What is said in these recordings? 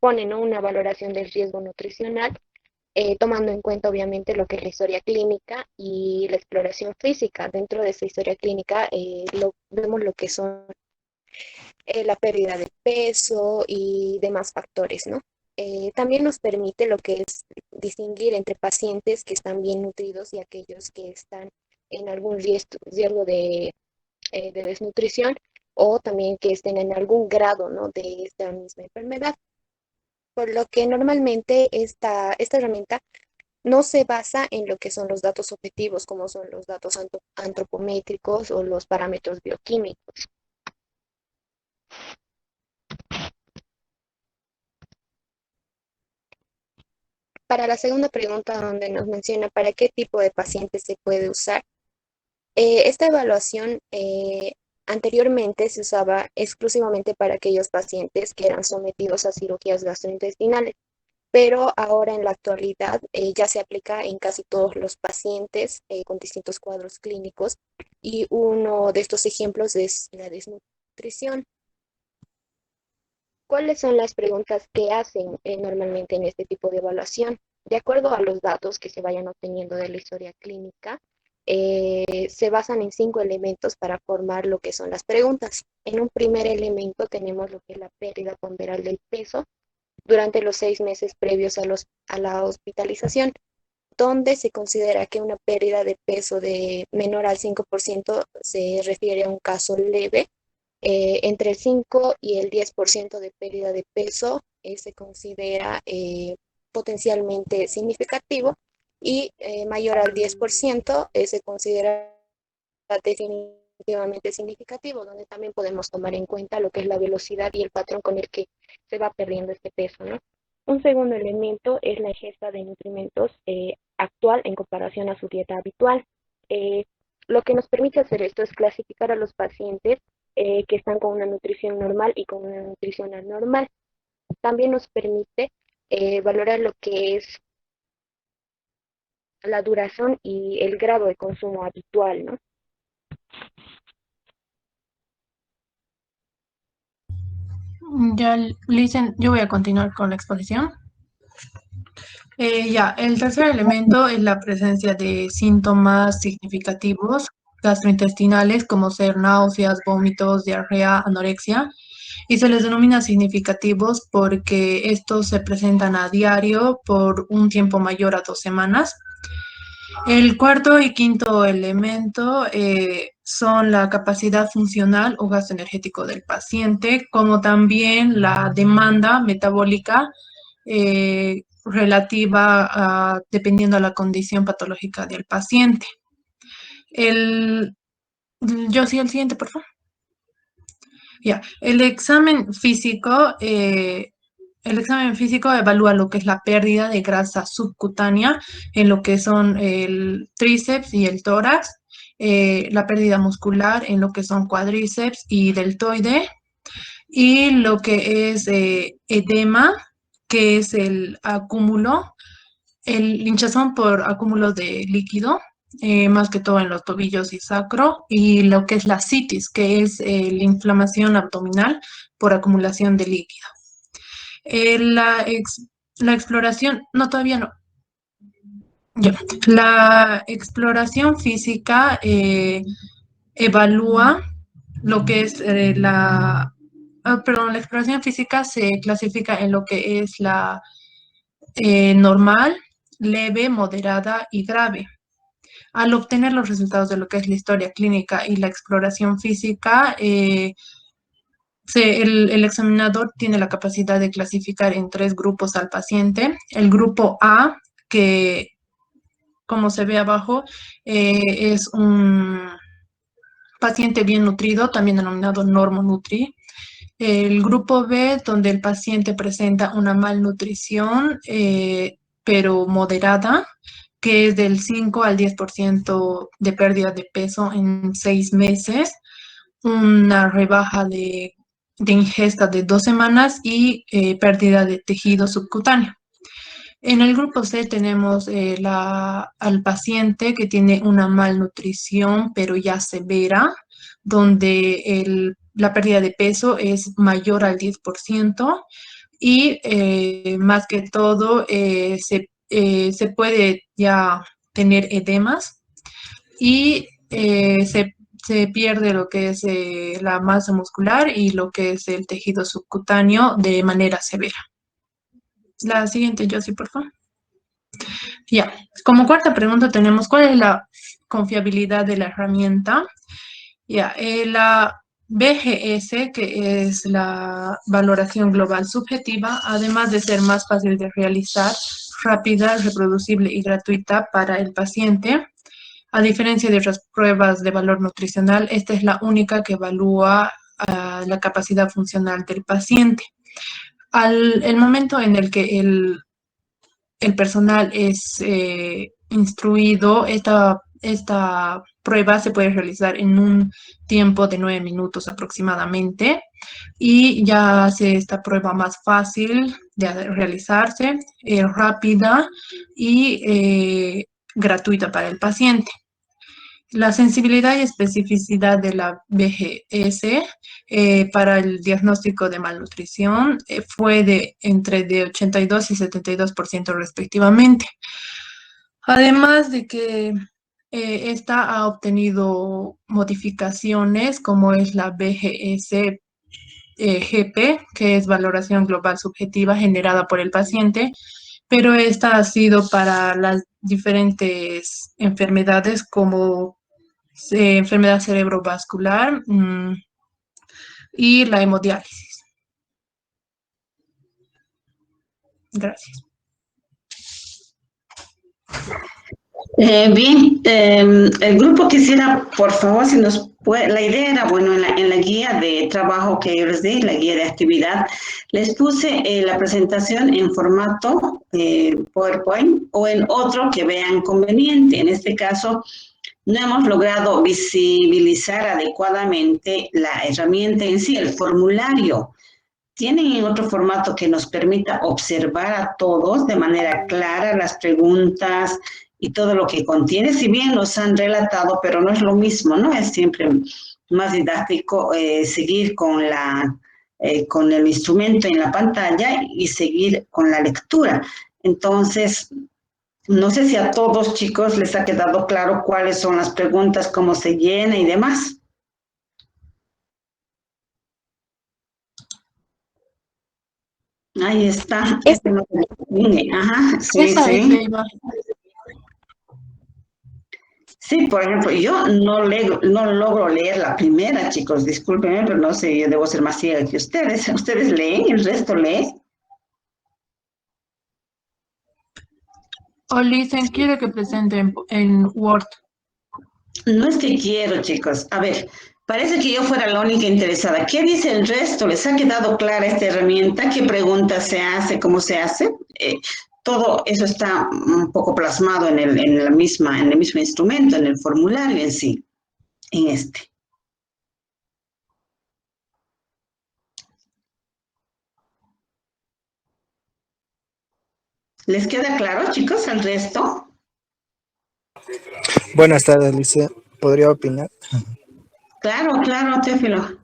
propone, ¿no?, una valoración del riesgo nutricional, tomando en cuenta obviamente lo que es la historia clínica y la exploración física. Dentro de esa historia clínica vemos lo que son la pérdida de peso y demás factores, ¿no? También nos permite lo que es distinguir entre pacientes que están bien nutridos y aquellos que están en algún riesgo de desnutrición o también que estén en algún grado, ¿no?, de esta misma enfermedad. Por lo que normalmente esta herramienta no se basa en lo que son los datos objetivos, como son los datos antropométricos o los parámetros bioquímicos. Para la segunda pregunta, donde nos menciona para qué tipo de pacientes se puede usar, esta evaluación anteriormente se usaba exclusivamente para aquellos pacientes que eran sometidos a cirugías gastrointestinales, pero ahora en la actualidad ya se aplica en casi todos los pacientes con distintos cuadros clínicos y uno de estos ejemplos es la desnutrición. ¿Cuáles son las preguntas que hacen normalmente en este tipo de evaluación? De acuerdo a los datos que se vayan obteniendo de la historia clínica, se basan en 5 elementos para formar lo que son las preguntas. En un primer elemento tenemos lo que es la pérdida ponderal del peso durante los 6 meses previos a la hospitalización, donde se considera que una pérdida de peso de menor al 5% se refiere a un caso leve. Entre el 5 y el 10% de pérdida de peso se considera potencialmente significativo y mayor al 10% se considera definitivamente significativo, donde también podemos tomar en cuenta lo que es la velocidad y el patrón con el que se va perdiendo este peso, ¿no? Un segundo elemento es la ingesta de nutrimentos actual en comparación a su dieta habitual. Eh, lo que nos permite hacer esto es clasificar a los pacientes que están con una nutrición normal y con una nutrición anormal. También nos permite valorar lo que es la duración y el grado de consumo habitual, ¿no? Ya, Licen, yo voy a continuar con la exposición. Ya, el tercer elemento es la presencia de síntomas significativos gastrointestinales como ser náuseas, vómitos, diarrea, anorexia, y se les denomina significativos porque estos se presentan a diario por un tiempo mayor a 2 semanas. El cuarto y quinto elemento son la capacidad funcional o gasto energético del paciente, como también la demanda metabólica relativa dependiendo a la condición patológica del paciente. El, yo sí, el siguiente, por favor. Ya, el examen físico evalúa lo que es la pérdida de grasa subcutánea en lo que son el tríceps y el tórax, la pérdida muscular en lo que son cuádriceps y deltoide, y lo que es edema, que es el acúmulo, el hinchazón por acúmulo de líquido, más que todo en los tobillos y sacro, y lo que es la citis, que es la inflamación abdominal por acumulación de líquido. La exploración, no, todavía no. Ya. La exploración física evalúa lo que es perdón, la exploración física se clasifica en lo que es la normal, leve, moderada y grave. Al obtener los resultados de lo que es la historia clínica y la exploración física, el examinador tiene la capacidad de clasificar en 3 grupos al paciente. El grupo A, que como se ve abajo, es un paciente bien nutrido, también denominado normonutri. El grupo B, donde el paciente presenta una malnutrición, pero moderada, que es del 5 al 10% de pérdida de peso en 6 meses, una rebaja de ingesta de 2 semanas y pérdida de tejido subcutáneo. En el grupo C tenemos al paciente que tiene una malnutrición, pero ya severa, donde la pérdida de peso es mayor al 10% y más que todo se puede ya tener edemas y se pierde lo que es la masa muscular y lo que es el tejido subcutáneo de manera severa. La siguiente, Josie, por favor. Ya, como cuarta pregunta tenemos, ¿cuál es la confiabilidad de la herramienta? Ya, la BGS, que es la valoración global subjetiva, además de ser más fácil de realizar, rápida, reproducible y gratuita para el paciente, a diferencia de otras pruebas de valor nutricional, esta es la única que evalúa la capacidad funcional del paciente. El momento en el que el personal es instruido, esta prueba se puede realizar en un tiempo de 9 minutos aproximadamente y ya hace esta prueba más fácil de realizarse, rápida y gratuita para el paciente. La sensibilidad y especificidad de la BGS para el diagnóstico de malnutrición fue de entre de 82 y 72% respectivamente. Además de que esta ha obtenido modificaciones como es la BGS GP, que es valoración global subjetiva generada por el paciente, pero esta ha sido para las diferentes enfermedades como enfermedad cerebrovascular y la hemodiálisis. Gracias. Bien, el grupo quisiera, por favor, si nos puede, la idea era, bueno, en la guía de trabajo que yo les di, la guía de actividad, les puse la presentación en formato PowerPoint o en otro que vean conveniente. En este caso, no hemos logrado visibilizar adecuadamente la herramienta en sí, el formulario. ¿Tienen en otro formato que nos permita observar a todos de manera clara las preguntas y todo lo que contiene? Si bien nos han relatado, pero no es lo mismo, ¿no? Es siempre más didáctico seguir con el instrumento en la pantalla y seguir con la lectura. Entonces, no sé si a todos, chicos, les ha quedado claro cuáles son las preguntas, cómo se llena y demás. Ahí está. Ajá, sí, Esa es la sí. imagen. Sí, por ejemplo, yo no logro leer la primera, chicos, discúlpenme, pero no sé, yo debo ser más ciega que ustedes. ¿Ustedes leen? ¿El resto lee? Olisen quiere que presente en Word. No es que quiero, chicos. A ver, parece que yo fuera la única interesada. ¿Qué dice el resto? ¿Les ha quedado clara esta herramienta? ¿Qué preguntas se hace? ¿Cómo se hace? Todo eso está un poco plasmado en el mismo instrumento, en el formulario en sí, en este. ¿Les queda claro, chicos, el resto? Buenas tardes, Alicia. ¿Podría opinar? Claro, claro, Teófilo.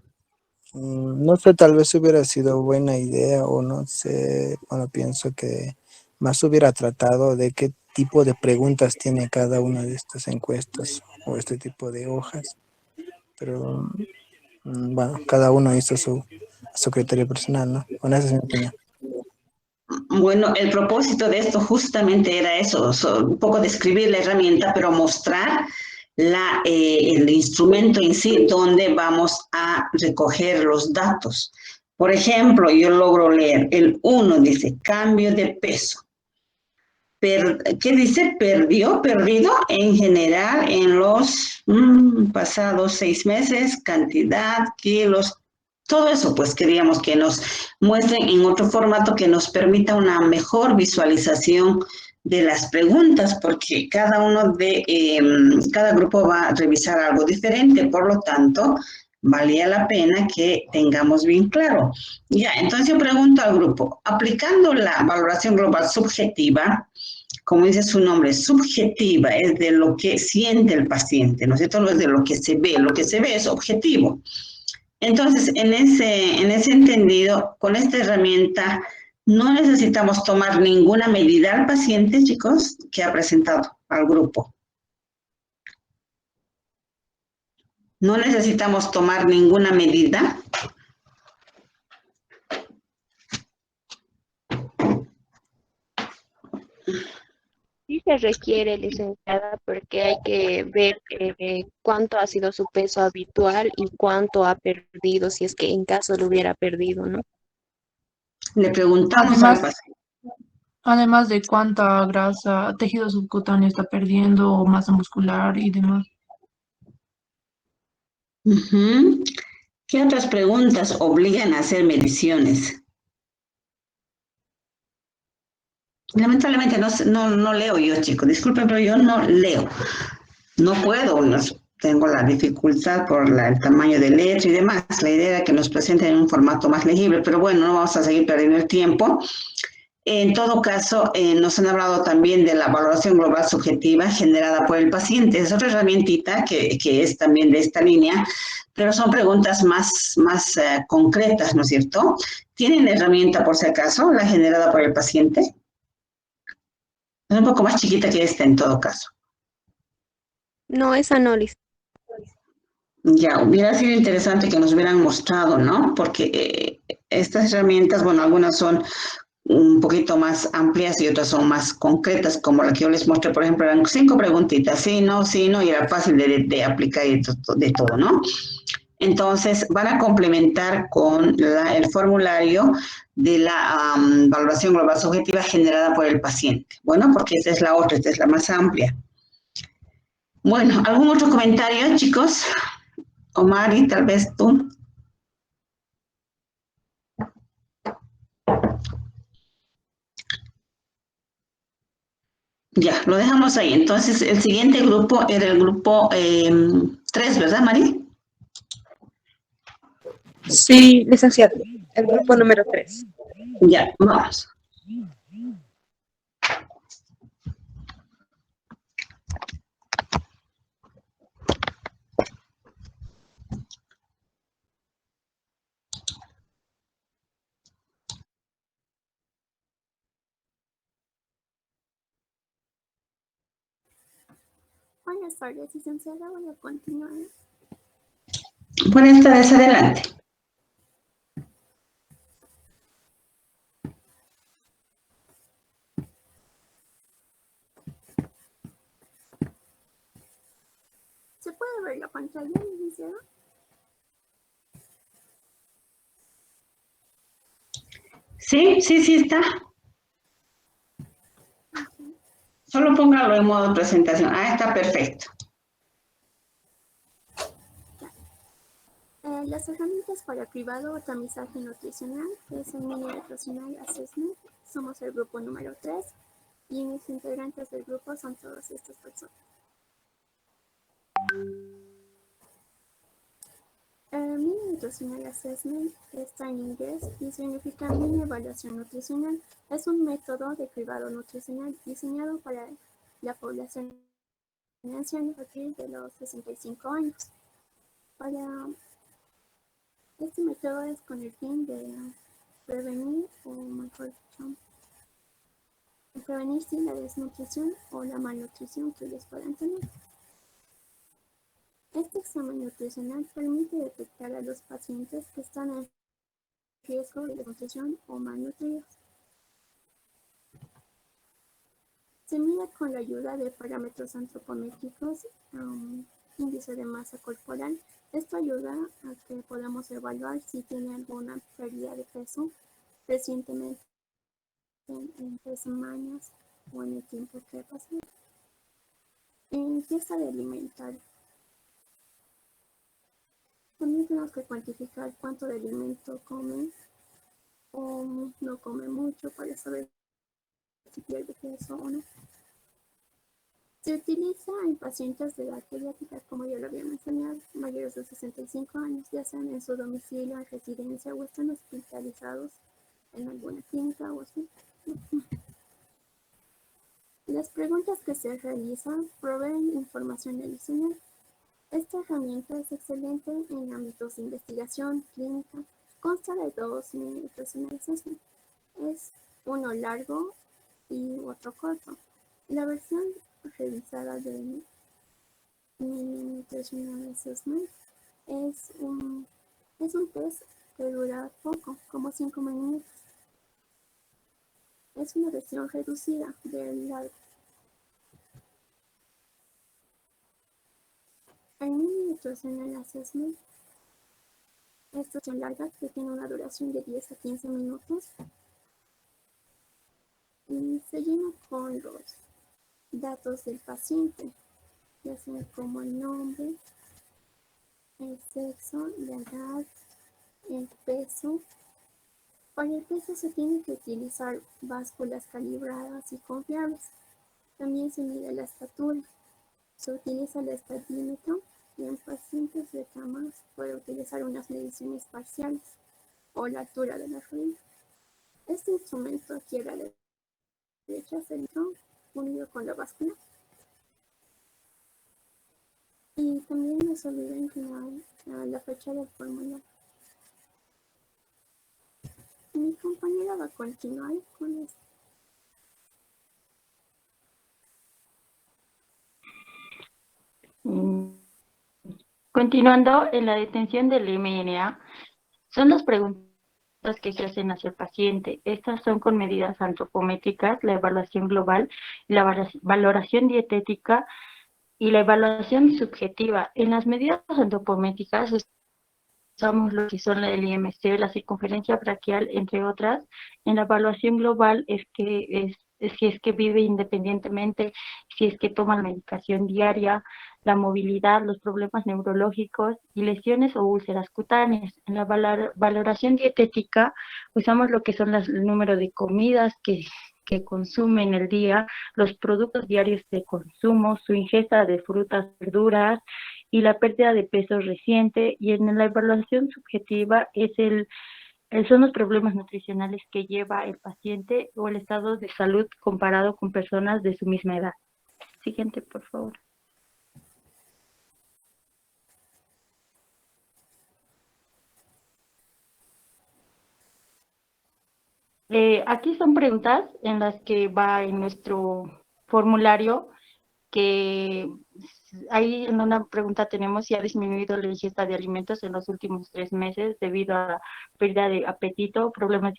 No sé, tal vez hubiera sido buena idea o no sé, bueno, pienso que más hubiera tratado de qué tipo de preguntas tiene cada una de estas encuestas o este tipo de hojas, pero bueno, cada uno hizo su criterio personal, ¿no? Bueno, esa es mi opinión. Bueno, el propósito de esto justamente era eso, un poco describir la herramienta, pero mostrar el instrumento en sí donde vamos a recoger los datos. Por ejemplo, yo logro leer el 1, dice cambio de peso. ¿Qué dice? Perdido en general en los pasados 6 meses, cantidad, kilos, todo eso pues queríamos que nos muestren en otro formato que nos permita una mejor visualización de las preguntas, porque cada cada grupo va a revisar algo diferente, por lo tanto, valía la pena que tengamos bien claro. Ya, entonces yo pregunto al grupo, aplicando la valoración global subjetiva, como dice su nombre, subjetiva, es de lo que siente el paciente, ¿no es cierto? No es de lo que se ve es objetivo. Entonces, en ese entendido, con esta herramienta No necesitamos tomar ninguna medida al paciente, chicos, que ha presentado al grupo. No necesitamos tomar ninguna medida. Sí se requiere, licenciada, porque hay que ver cuánto ha sido su peso habitual y cuánto ha perdido, si es que en caso lo hubiera perdido, ¿no? Le preguntamos al Además, paciente. además de cuánta grasa, tejido subcutáneo está perdiendo, o masa muscular y demás. Ujú. ¿Qué otras preguntas obligan a hacer mediciones? Lamentablemente no leo yo, chicos. Disculpen, pero yo no leo. No puedo, tengo la dificultad por el tamaño de letra y demás. La idea era que nos presenten en un formato más legible, pero bueno, no vamos a seguir perdiendo el tiempo. En todo caso, nos han hablado también de la valoración global subjetiva generada por el paciente. Es otra herramientita que es también de esta línea, pero son preguntas más concretas, ¿no es cierto? ¿Tienen la herramienta, por si acaso, la generada por el paciente? Es un poco más chiquita que esta en todo caso. No, esa no, Ya, hubiera sido interesante que nos hubieran mostrado, ¿no? Porque estas herramientas, bueno, algunas son un poquito más amplias y otras son más concretas, como la que yo les mostré, por ejemplo, eran 5 preguntitas, sí, no, y era fácil de aplicar y de todo, ¿no? Entonces, van a complementar con el formulario de la valoración global subjetiva generada por el paciente. Bueno, porque esta es la otra, esta es la más amplia. Bueno, ¿algún otro comentario, chicos? Omar, y tal vez tú. Ya, lo dejamos ahí. Entonces, el siguiente grupo era el grupo 3, ¿verdad, Mari? Sí, licenciado. El grupo número 3. Ya, vamos. Buenas tardes, licenciada. Voy a continuar. Buenas tardes, adelante. ¿Se puede ver la pantalla, licenciada? Sí está. Solo póngalo en modo presentación. Ah, está perfecto. Las herramientas para cribado o tamizaje nutricional, que es el Mini Nutritional Assessment. Somos el grupo número 3 y mis integrantes del grupo son todas estas personas. Mini Nutritional Assessment está en inglés y significa mini evaluación nutricional. Es un método de cribado nutricional diseñado para la población anciana a partir de los 65 años. Este método es con el fin de prevenir, o mejor dicho, prevenir la desnutrición o la malnutrición que ellos puedan tener. Este examen nutricional permite detectar a los pacientes que están en riesgo de desnutrición o malnutridos. Se mide con la ayuda de parámetros antropométricos, índice de masa corporal. Esto ayuda a que podamos evaluar si tiene alguna pérdida de peso recientemente en 3 semanas o en el tiempo que ha pasado. Empieza de alimentar. También tenemos que cuantificar cuánto de alimento come o no come mucho para saber si pierde peso o no. Se utiliza en pacientes de edad pediátrica, como ya lo había mencionado, mayores de 65 años, ya sean en su domicilio, en residencia o están hospitalizados en alguna clínica o hospital. Las preguntas que se realizan proveen información adicional. Esta herramienta es excelente en ámbitos de investigación clínica. Consta de 2 mini nutritional assessment. es uno largo y otro corto. La versión revisada del Mini Nutritional Assessment es un test que dura poco, como 5 minutos. Es una versión reducida del largo. El Mini Nutritional Assessment es versión larga que tiene una duración de 10 a 15 minutos y se llena con los datos del paciente, ya sea como el nombre, el sexo, la edad, el peso. Para el peso se tienen que utilizar básculas calibradas y confiables. También se mide la estatura. Se utiliza el estadímetro y en pacientes de cama se puede utilizar unas mediciones parciales o la altura de la rodilla. Este instrumento aquí a la derecha se centro unido con la báscula. Y también no se olviden que la fecha del formulario. Mi compañera va a continuar con esto. Continuando, en la detención del MNA, son las preguntas que se hacen hacia el paciente. Estas son con medidas antropométricas, la evaluación global, la valoración dietética y la evaluación subjetiva. En las medidas antropométricas usamos lo que son el IMC, la circunferencia braquial, entre otras. En la evaluación global si es que vive independientemente, si es que toma la medicación diaria, la movilidad, los problemas neurológicos y lesiones o úlceras cutáneas. En la valoración dietética usamos lo que son el número de comidas que consume en el día, los productos diarios de consumo, su ingesta de frutas, verduras y la pérdida de peso reciente. Y en la evaluación subjetiva son los problemas nutricionales que lleva el paciente o el estado de salud comparado con personas de su misma edad. Siguiente, por favor. Aquí son preguntas en las que va en nuestro formulario, que ahí en una pregunta tenemos si ha disminuido la ingesta de alimentos en los últimos 3 meses debido a la pérdida de apetito, problemas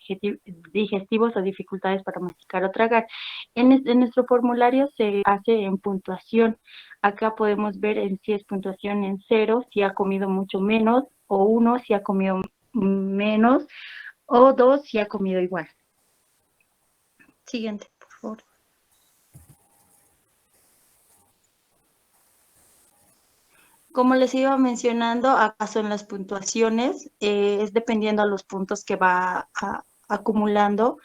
digestivos o dificultades para masticar o tragar. En nuestro formulario se hace en puntuación. Acá podemos ver si es puntuación en 0, si ha comido mucho menos, o 1 si ha comido menos, o 2 si ha comido igual. Siguiente, por favor. Como les iba mencionando, acá son las puntuaciones, es dependiendo a los puntos que va acumulando,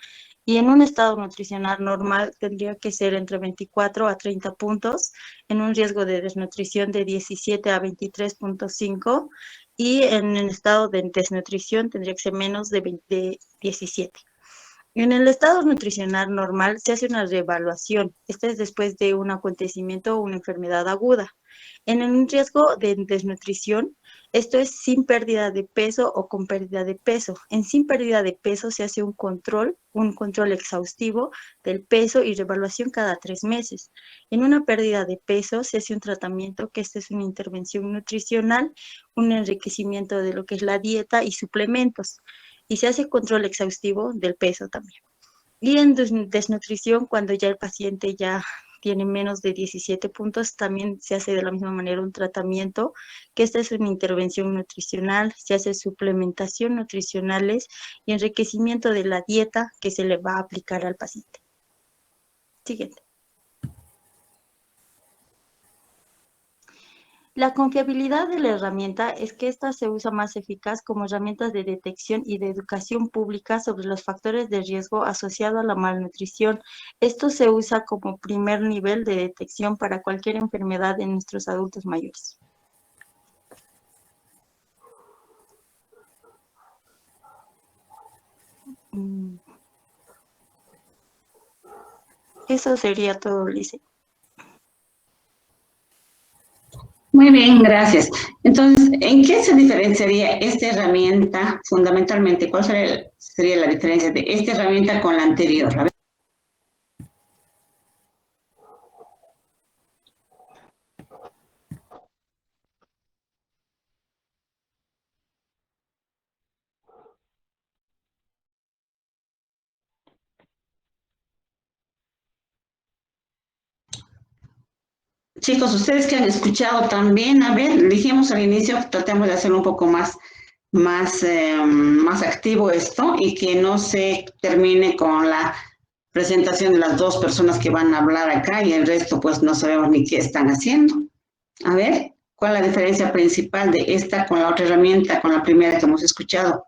y en un estado nutricional normal tendría que ser entre 24 a 30 puntos, en un riesgo de desnutrición de 17 a 23.5, y en el estado de desnutrición tendría que ser menos de 17. En el estado nutricional normal se hace una reevaluación. Esta es después de un acontecimiento o una enfermedad aguda. En un riesgo de desnutrición, esto es sin pérdida de peso o con pérdida de peso. En sin pérdida de peso se hace un control exhaustivo del peso y reevaluación cada 3 meses. En una pérdida de peso se hace un tratamiento, que esta es una intervención nutricional, un enriquecimiento de lo que es la dieta y suplementos. Y se hace control exhaustivo del peso también. Y en desnutrición, cuando ya el paciente ya tiene menos de 17 puntos, también se hace de la misma manera un tratamiento, que esta es una intervención nutricional, se hace suplementación nutricionales y enriquecimiento de la dieta que se le va a aplicar al paciente. Siguiente. La confiabilidad de la herramienta es que esta se usa más eficaz como herramientas de detección y de educación pública sobre los factores de riesgo asociados a la malnutrición. Esto se usa como primer nivel de detección para cualquier enfermedad en nuestros adultos mayores. Eso sería todo, Lice. Muy bien, gracias. Entonces, ¿en qué se diferenciaría esta herramienta fundamentalmente? ¿Cuál Sería la diferencia de esta herramienta con la anterior. A ver. Chicos, ustedes que han escuchado también, a ver, dijimos al inicio, tratemos de hacerlo un poco más activo esto y que no se termine con la presentación de las dos personas que van a hablar acá y el resto pues no sabemos ni qué están haciendo. A ver, ¿cuál es la diferencia principal de esta con la otra herramienta, con la primera que hemos escuchado?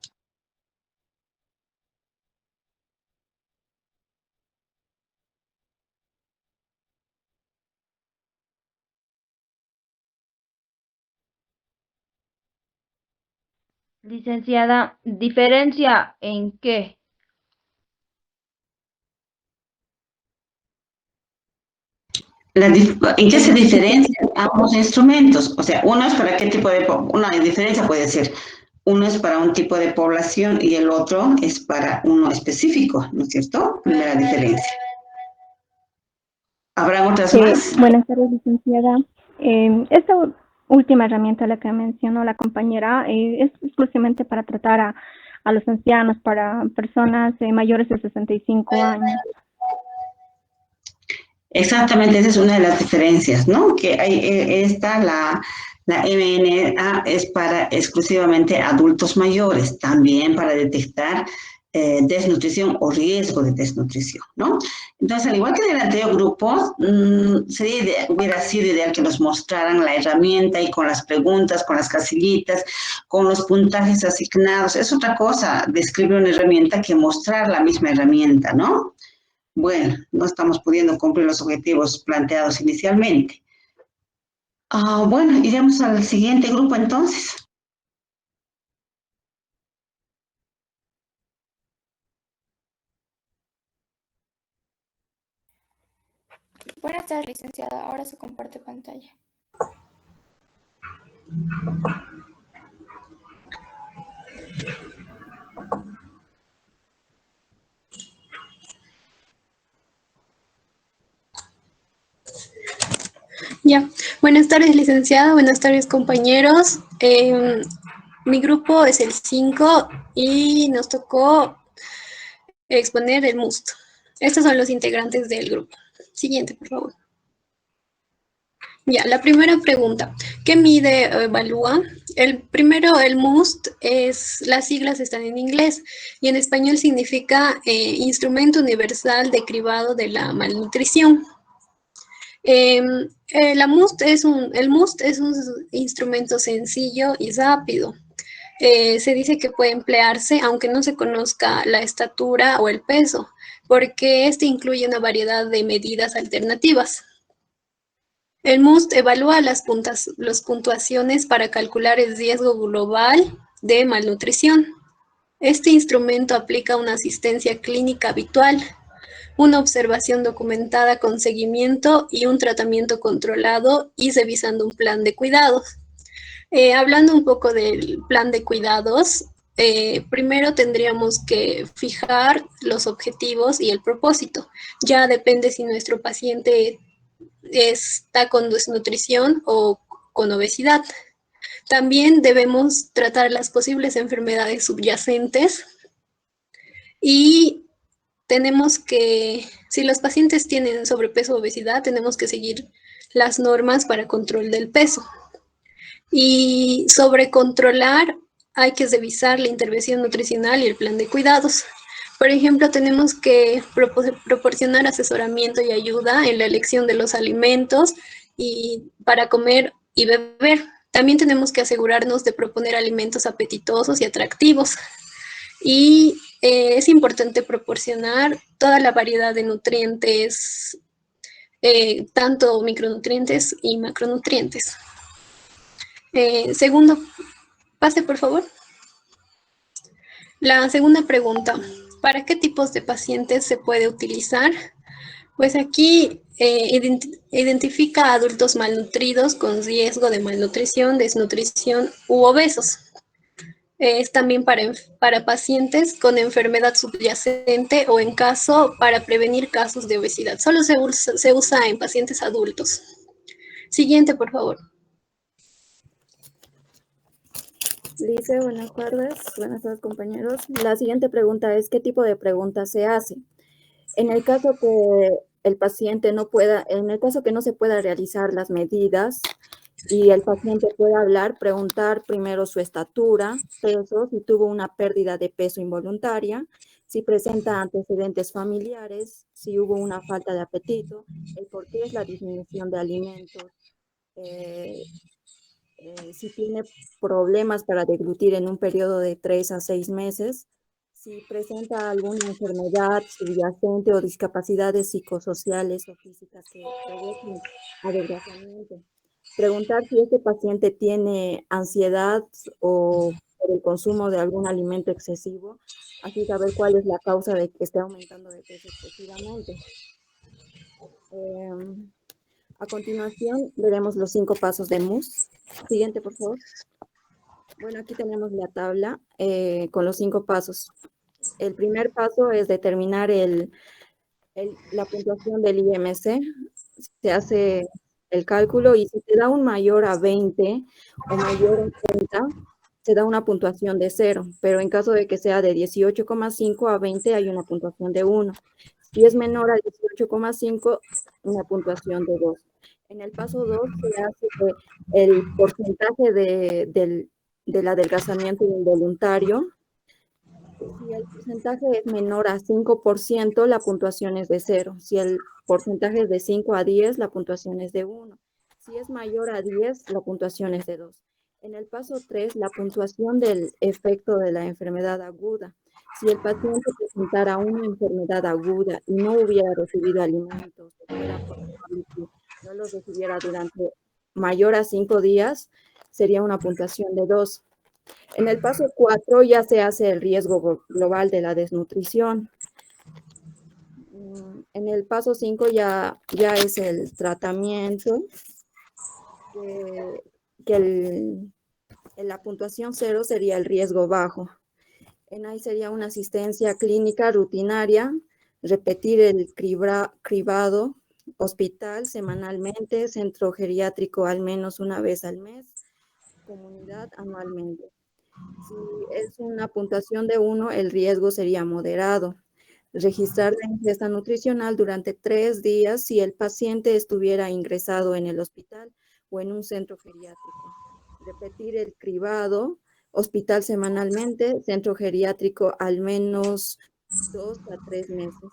Licenciada, ¿diferencia en qué? ¿En qué se diferencian ambos instrumentos? O sea, uno es para qué tipo de... Una diferencia puede ser, uno es para un tipo de población y el otro es para uno específico, ¿no es cierto? Primera diferencia. ¿Habrá otras más? Buenas tardes, licenciada. Esta última herramienta, la que mencionó la compañera, es exclusivamente para tratar a los ancianos, para personas mayores de 65 años. Exactamente, esa es una de las diferencias, ¿no? Que hay la MNA es para exclusivamente adultos mayores, también para detectar desnutrición o riesgo de desnutrición, ¿no? Entonces, al igual que en el anterior grupo, hubiera sido ideal que nos mostraran la herramienta y con las preguntas, con las casillitas, con los puntajes asignados. Es otra cosa describir una herramienta que mostrar la misma herramienta, ¿no? Bueno, no estamos pudiendo cumplir los objetivos planteados inicialmente. Bueno, iremos al siguiente grupo entonces. Buenas tardes, licenciada. Ahora se comparte pantalla. Ya, buenas tardes, licenciada, buenas tardes, compañeros. Mi grupo es el 5 y nos tocó exponer el MUST. Estos son los integrantes del grupo. Siguiente, por favor. Ya, la primera pregunta. ¿Qué mide o evalúa? El MUST, las siglas están en inglés y en español significa Instrumento Universal de Cribado de la Malnutrición. El MUST es un instrumento sencillo y rápido. Se dice que puede emplearse aunque no se conozca la estatura o el peso, porque este incluye una variedad de medidas alternativas. El MUST evalúa las puntuaciones para calcular el riesgo global de malnutrición. Este instrumento aplica una asistencia clínica habitual, una observación documentada con seguimiento y un tratamiento controlado y revisando un plan de cuidados. Hablando un poco del plan de cuidados, primero tendríamos que fijar los objetivos y el propósito. Ya depende si nuestro paciente está con desnutrición o con obesidad. También debemos tratar las posibles enfermedades subyacentes y tenemos que, si los pacientes tienen sobrepeso o obesidad, tenemos que seguir las normas para control del peso. Y sobre controlar, hay que revisar la intervención nutricional y el plan de cuidados. Por ejemplo, tenemos que proporcionar asesoramiento y ayuda en la elección de los alimentos y para comer y beber. También tenemos que asegurarnos de proponer alimentos apetitosos y atractivos. Y es importante proporcionar toda la variedad de nutrientes, tanto micronutrientes y macronutrientes. Segundo, pase por favor. La segunda pregunta, ¿para qué tipos de pacientes se puede utilizar? Pues aquí identifica a adultos malnutridos con riesgo de malnutrición, desnutrición u obesos. Es también para pacientes con enfermedad subyacente o en caso para prevenir casos de obesidad. Solo se usa en pacientes adultos. Siguiente, por favor. Lice, buenas tardes compañeros. La siguiente pregunta es, ¿qué tipo de pregunta se hace? En el caso que el paciente no pueda, en el caso que no se pueda realizar las medidas y el paciente pueda hablar, preguntar primero su estatura, peso, si tuvo una pérdida de peso involuntaria, si presenta antecedentes familiares, si hubo una falta de apetito, el por qué es la disminución de alimentos, si tiene problemas para deglutir en un periodo de 3 a 6 meses, si presenta alguna enfermedad subyacente o discapacidades psicosociales o físicas que provoquen adelgazamiento. Preguntar si este paciente tiene ansiedad o por el consumo de algún alimento excesivo, así saber cuál es la causa de que esté aumentando de peso excesivamente. A continuación, veremos los 5 pasos de MUS. Siguiente, por favor. Bueno, aquí tenemos la tabla con los 5 pasos. El primer paso es determinar la puntuación del IMC. Se hace el cálculo y si te da un mayor a 20 o mayor a 30, se da una puntuación de 0, pero en caso de que sea de 18,5 a 20 hay una puntuación de 1. Si es menor a 18,5, una puntuación de 2. En el paso 2 se hace el porcentaje del adelgazamiento involuntario. Si el porcentaje es menor a 5%, la puntuación es de 0. Si el porcentaje es de 5 a 10, la puntuación es de 1. Si es mayor a 10, la puntuación es de 2. En el paso 3, la puntuación del efecto de la enfermedad aguda. Si el paciente presentara una enfermedad aguda y no hubiera recibido alimentos, no los recibiera durante mayor a 5 días, sería una puntuación de 2. En el paso 4 ya se hace el riesgo global de la desnutrición. En el paso 5 ya es el tratamiento, en la puntuación 0 sería el riesgo bajo. En ahí sería una asistencia clínica rutinaria, repetir el cribado, hospital semanalmente, centro geriátrico al menos una vez al mes, comunidad anualmente. Si es una puntuación de 1, el riesgo sería moderado. Registrar la ingesta nutricional durante 3 días si el paciente estuviera ingresado en el hospital o en un centro geriátrico. Repetir el cribado, hospital semanalmente, centro geriátrico al menos 2 a 3 meses.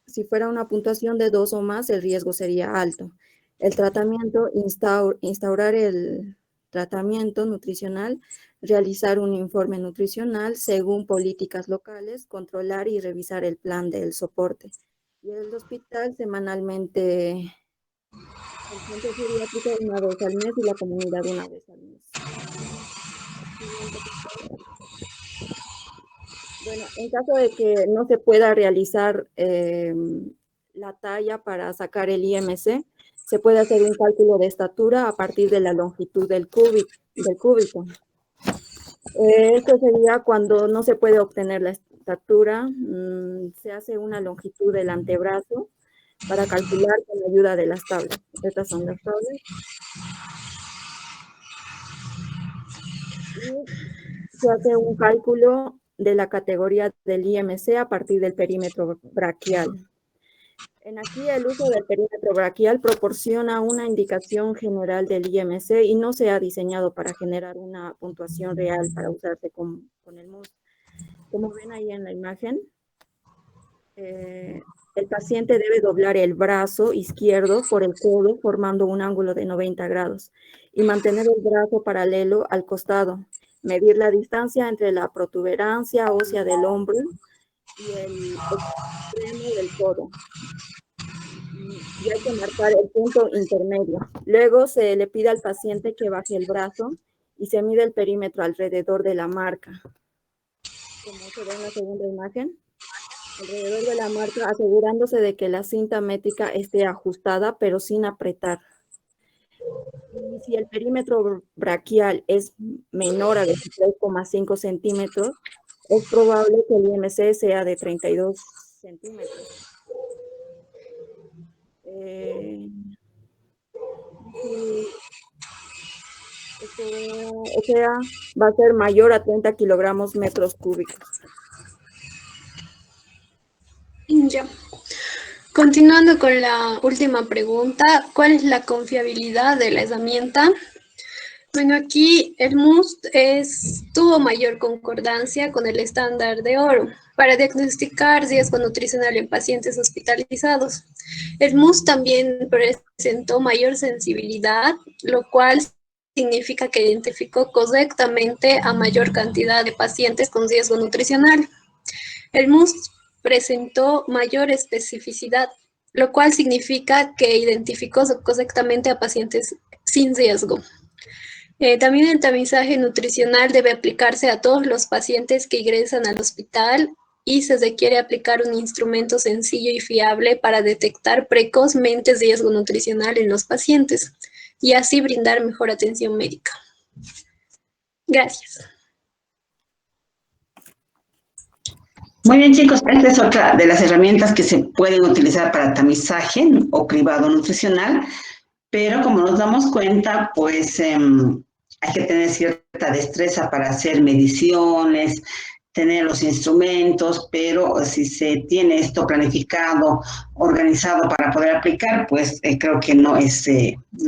Si fuera una puntuación de 2 o más, el riesgo sería alto. El tratamiento, instaurar el tratamiento nutricional, realizar un informe nutricional según políticas locales, controlar y revisar el plan del soporte. Y el hospital semanalmente, el centro geriátrico una vez al mes y la comunidad una vez al mes. Bueno, en caso de que no se pueda realizar la talla para sacar el IMC, se puede hacer un cálculo de estatura a partir de la longitud del cúbito. Esto sería cuando no se puede obtener la estatura, se hace una longitud del antebrazo para calcular con la ayuda de las tablas. Estas son las tablas. Y se hace un cálculo de la categoría del IMC a partir del perímetro braquial. En aquí el uso del perímetro braquial proporciona una indicación general del IMC y no se ha diseñado para generar una puntuación real para usarse con el MUS. Como ven ahí en la imagen, el paciente debe doblar el brazo izquierdo por el codo formando un ángulo de 90 grados y mantener el brazo paralelo al costado. Medir la distancia entre la protuberancia ósea del hombro y el extremo del codo. Y hay que marcar el punto intermedio. Luego se le pide al paciente que baje el brazo y se mide el perímetro alrededor de la marca. Como se ve en la segunda imagen, alrededor de la marca, asegurándose de que la cinta métrica esté ajustada, pero sin apretar. Y si el perímetro braquial es menor a 23,5 centímetros, es probable que el IMC sea de 32 centímetros. O sea, va a ser mayor a 30 kilogramos metros cúbicos. Ya. Continuando con la última pregunta, ¿cuál es la confiabilidad de la herramienta? Bueno, aquí el MUST tuvo mayor concordancia con el estándar de oro para diagnosticar riesgo nutricional en pacientes hospitalizados. El MUST también presentó mayor sensibilidad, lo cual significa que identificó correctamente a mayor cantidad de pacientes con riesgo nutricional. El MUST presentó mayor especificidad, lo cual significa que identificó correctamente a pacientes sin riesgo. También el tamizaje nutricional debe aplicarse a todos los pacientes que ingresan al hospital y se requiere aplicar un instrumento sencillo y fiable para detectar precozmente riesgo nutricional en los pacientes y así brindar mejor atención médica. Gracias. Muy bien, chicos, esta es otra de las herramientas que se pueden utilizar para tamizaje o cribado nutricional, pero como nos damos cuenta, pues hay que tener cierta destreza para hacer mediciones, tener los instrumentos, pero si se tiene esto planificado, organizado para poder aplicar, pues creo que no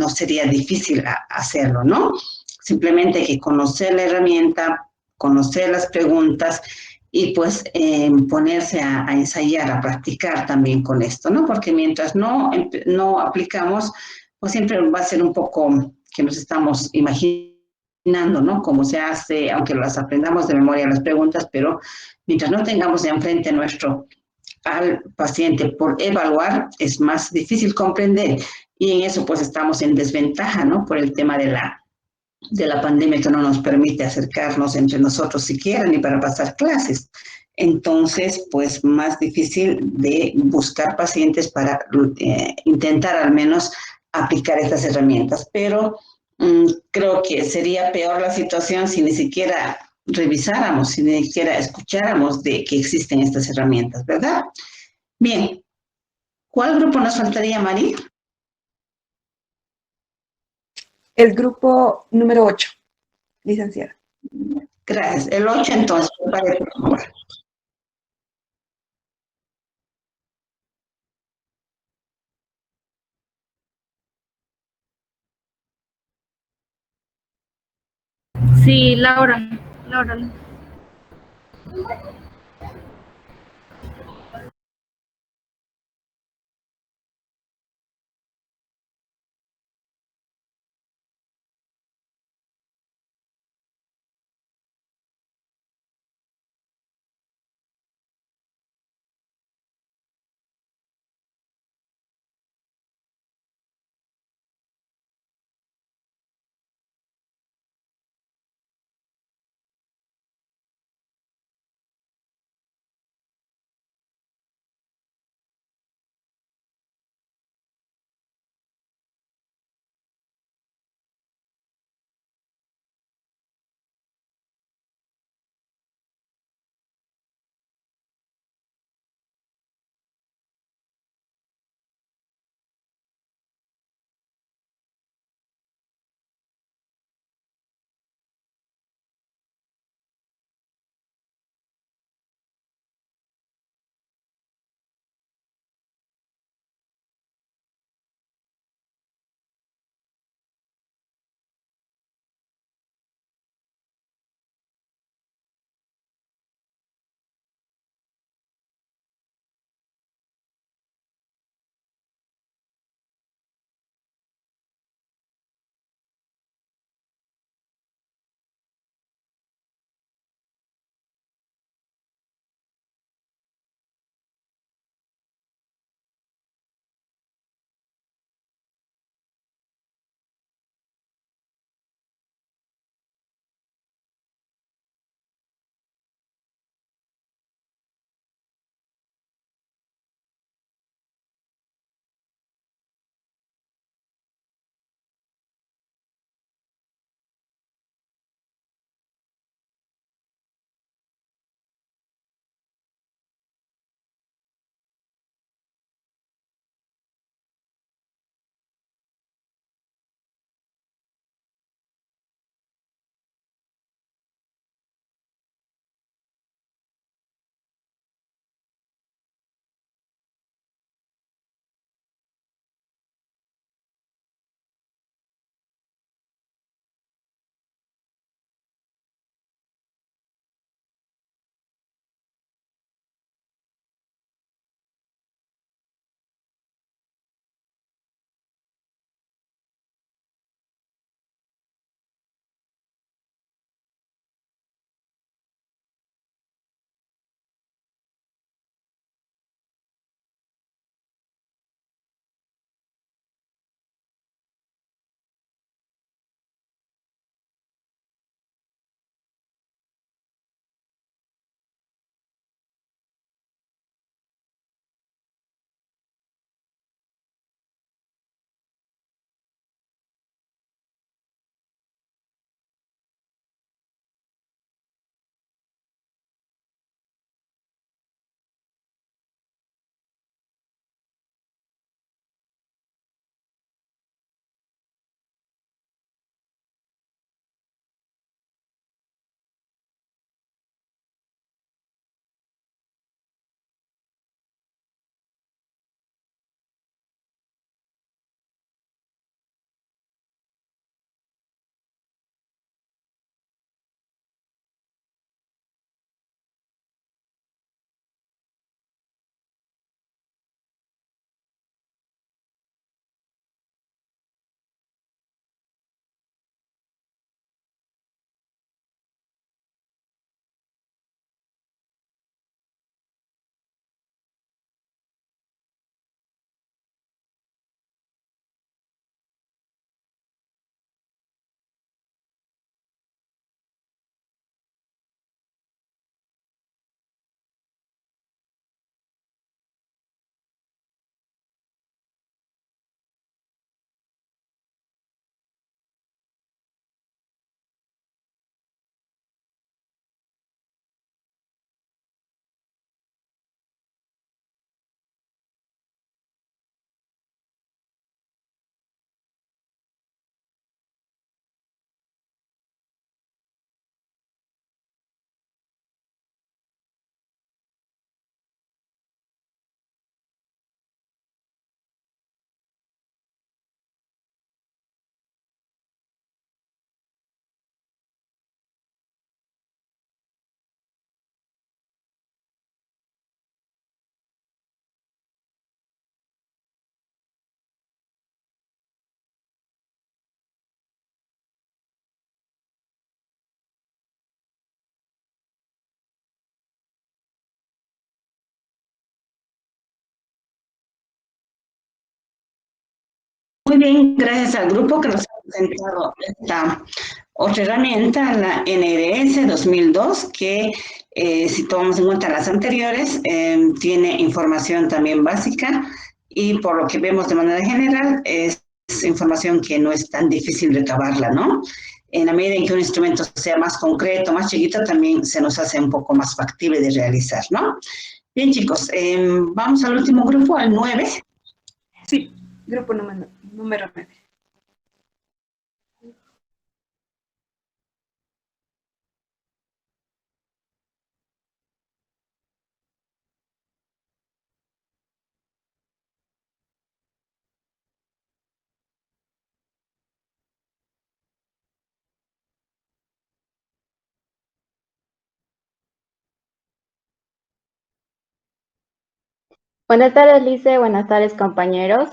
sería difícil hacerlo, ¿no? Simplemente hay que conocer la herramienta, conocer las preguntas y pues ponerse a ensayar, a practicar también con esto, ¿no? Porque mientras no aplicamos, pues siempre va a ser un poco que nos estamos imaginando, ¿no? Cómo se hace, aunque las aprendamos de memoria las preguntas, pero mientras no tengamos enfrente nuestro al paciente por evaluar, es más difícil comprender y en eso pues estamos en desventaja, ¿no? Por el tema de la pandemia que no nos permite acercarnos entre nosotros siquiera ni para pasar clases. Entonces, pues más difícil de buscar pacientes para intentar al menos aplicar estas herramientas. Pero creo que sería peor la situación si ni siquiera revisáramos, si ni siquiera escucháramos de que existen estas herramientas, ¿verdad? Bien, ¿cuál grupo nos faltaría, Mari? El grupo número 8, licenciada. Gracias. El 8 entonces, para por favor. Sí, Laura. Laura. también gracias al grupo que nos ha presentado esta otra herramienta, la NRS 2002, que si tomamos en cuenta las anteriores, tiene información también básica y por lo que vemos de manera general es información que no es tan difícil recabarla, ¿no? En la medida en que un instrumento sea más concreto, más chiquito, también se nos hace un poco más factible de realizar, ¿no? Bien, chicos, vamos al último grupo, al 9. Sí, grupo número 9. Buenas tardes, Lice. Buenas tardes, compañeros.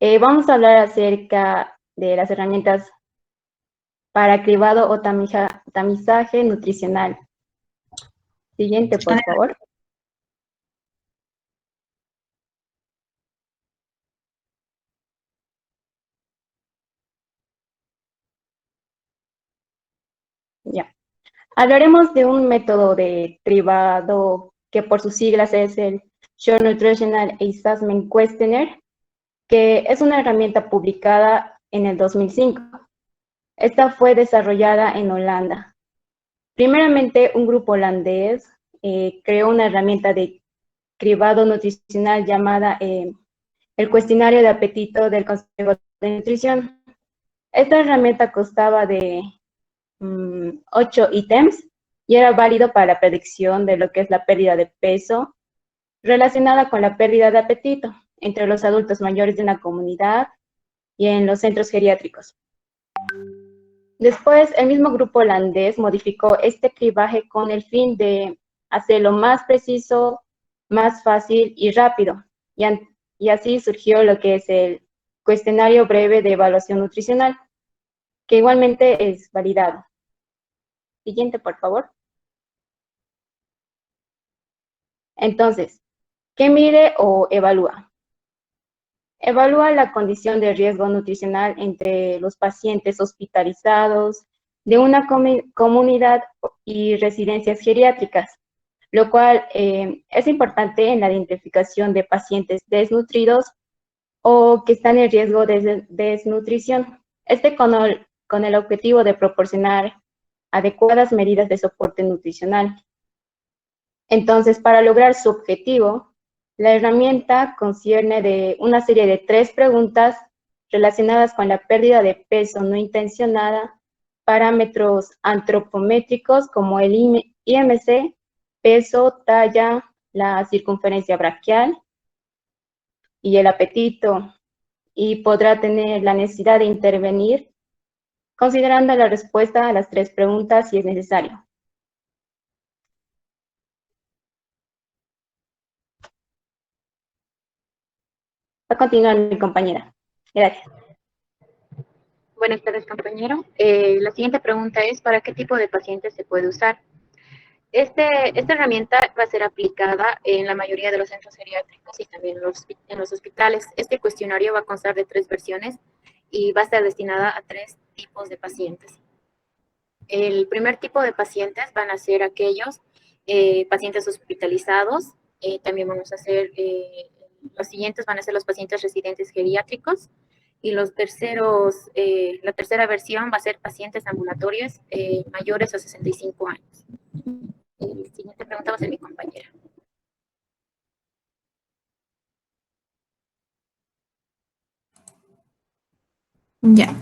Vamos a hablar acerca de las herramientas para cribado o tamizaje nutricional. Siguiente, por favor. Ya. Hablaremos de un método de cribado que por sus siglas es el Short Nutritional Assessment Questionnaire, que es una herramienta publicada en el 2005. Esta fue desarrollada en Holanda. Primeramente, un grupo holandés creó una herramienta de cribado nutricional llamada el Cuestionario de Apetito del Consejo de Nutrición. Esta herramienta constaba de 8 ítems y era válido para la predicción de lo que es la pérdida de peso relacionada con la pérdida de apetito entre los adultos mayores de una comunidad y en los centros geriátricos. Después, el mismo grupo holandés modificó este cribaje con el fin de hacerlo más preciso, más fácil y rápido. Y así surgió lo que es el Cuestionario Breve de Evaluación Nutricional, que igualmente es validado. Siguiente, por favor. Entonces, ¿qué mide o evalúa? Evalúa la condición de riesgo nutricional entre los pacientes hospitalizados de una comunidad y residencias geriátricas, lo cual es importante en la identificación de pacientes desnutridos o que están en riesgo de desnutrición. Con el objetivo de proporcionar adecuadas medidas de soporte nutricional. Entonces, para lograr su objetivo, la herramienta concierne de una serie de 3 preguntas relacionadas con la pérdida de peso no intencionada, parámetros antropométricos como el IMC, peso, talla, la circunferencia braquial y el apetito, y podrá tener la necesidad de intervenir considerando la respuesta a las 3 preguntas si es necesario. Va a continuar mi compañera. Gracias. Buenas tardes, compañero. La siguiente pregunta es, ¿para qué tipo de pacientes se puede usar? Esta herramienta va a ser aplicada en la mayoría de los centros geriátricos y también en los hospitales. Este cuestionario va a constar de 3 versiones y va a estar destinada a 3 tipos de pacientes. El primer tipo de pacientes van a ser aquellos pacientes hospitalizados. También vamos a hacer, los siguientes van a ser los pacientes residentes geriátricos. Y la tercera versión va a ser pacientes ambulatorios mayores a 65 años. La siguiente pregunta va a ser mi compañera. Ya.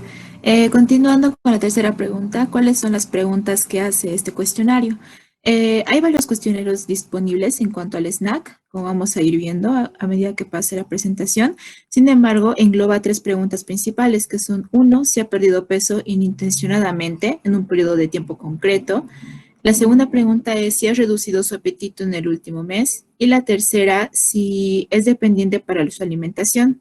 Continuando con la tercera pregunta, ¿cuáles son las preguntas que hace este cuestionario? Hay varios cuestionarios disponibles en cuanto al SNAC, como vamos a ir viendo a medida que pase la presentación. Sin embargo, engloba 3 preguntas principales, que son: 1, si ha perdido peso inintencionadamente en un periodo de tiempo concreto. La segunda pregunta es si ha reducido su apetito en el último mes. Y la tercera, si es dependiente para su alimentación.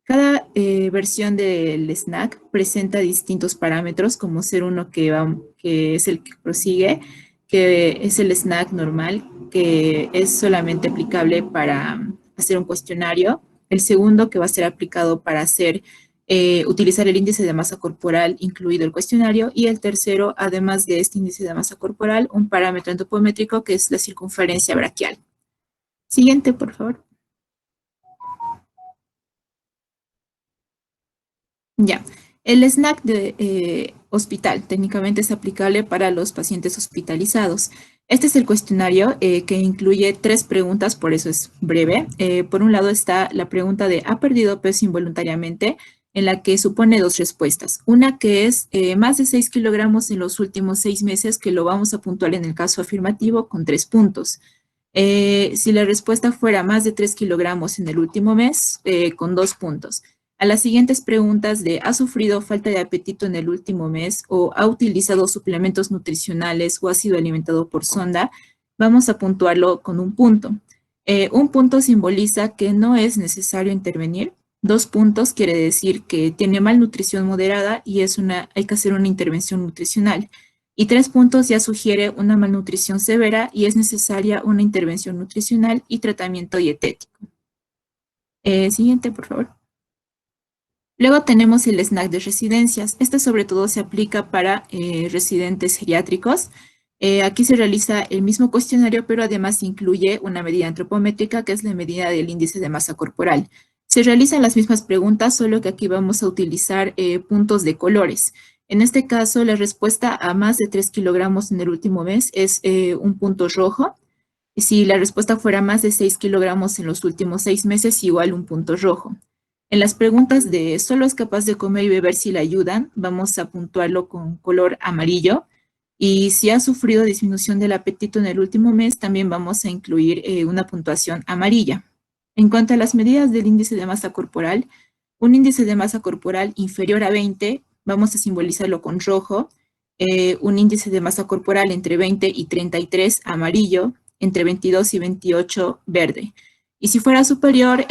Cada versión del SNAC presenta distintos parámetros, como ser uno que es el que prosigue, que es el SNAC normal, que es solamente aplicable para hacer un cuestionario. El segundo, que va a ser aplicado para utilizar el índice de masa corporal incluido el cuestionario. Y el tercero, además de este índice de masa corporal, un parámetro antropométrico que es la circunferencia braquial. Siguiente, por favor. Ya. El SNAC de hospital técnicamente es aplicable para los pacientes hospitalizados. Este es el cuestionario que incluye 3 preguntas, por eso es breve. Por un lado está la pregunta de ¿ha perdido peso involuntariamente?, en la que supone 2 respuestas. Una que es más de 6 kilogramos en los últimos 6 meses, que lo vamos a puntuar en el caso afirmativo con 3 puntos. Si la respuesta fuera más de 3 kilogramos en el último mes, con 2 puntos. A las siguientes preguntas de ¿ha sufrido falta de apetito en el último mes o ha utilizado suplementos nutricionales o ha sido alimentado por sonda? Vamos a puntuarlo con 1 punto. 1 punto simboliza que no es necesario intervenir. 2 puntos quiere decir que tiene malnutrición moderada y hay que hacer una intervención nutricional. Y 3 puntos ya sugiere una malnutrición severa y es necesaria una intervención nutricional y tratamiento dietético. Siguiente, por favor. Luego tenemos el SNAC de residencias. Este sobre todo se aplica para residentes geriátricos. Aquí se realiza el mismo cuestionario, pero además incluye una medida antropométrica, que es la medida del índice de masa corporal. Se realizan las mismas preguntas, solo que aquí vamos a utilizar puntos de colores. En este caso, la respuesta a más de 3 kilogramos en el último mes es 1 punto rojo. Y si la respuesta fuera más de 6 kilogramos en los últimos 6 meses, igual 1 punto rojo. En las preguntas de ¿solo es capaz de comer y beber si le ayudan?, vamos a puntuarlo con color amarillo. Y si ha sufrido disminución del apetito en el último mes, también vamos a incluir una puntuación amarilla. En cuanto a las medidas del índice de masa corporal, un índice de masa corporal inferior a 20, vamos a simbolizarlo con rojo. Un índice de masa corporal entre 20 y 33, amarillo. Entre 22 y 28, verde. Y si fuera superior,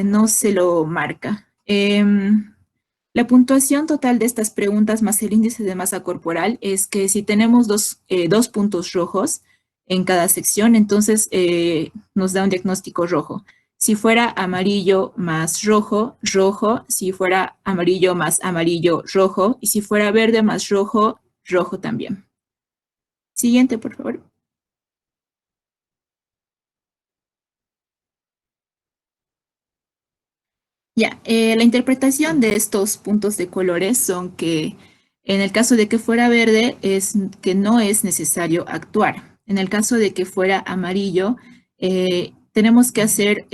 no se lo marca. La puntuación total de estas preguntas más el índice de masa corporal es que si tenemos dos puntos rojos en cada sección, entonces nos da un diagnóstico rojo. Si fuera amarillo más rojo, rojo. Si fuera amarillo más amarillo, rojo. Y si fuera verde más rojo, rojo también. Siguiente, por favor. Ya, la interpretación de estos puntos de colores son que en el caso de que fuera verde es que no es necesario actuar. En el caso de que fuera amarillo, tenemos que hacer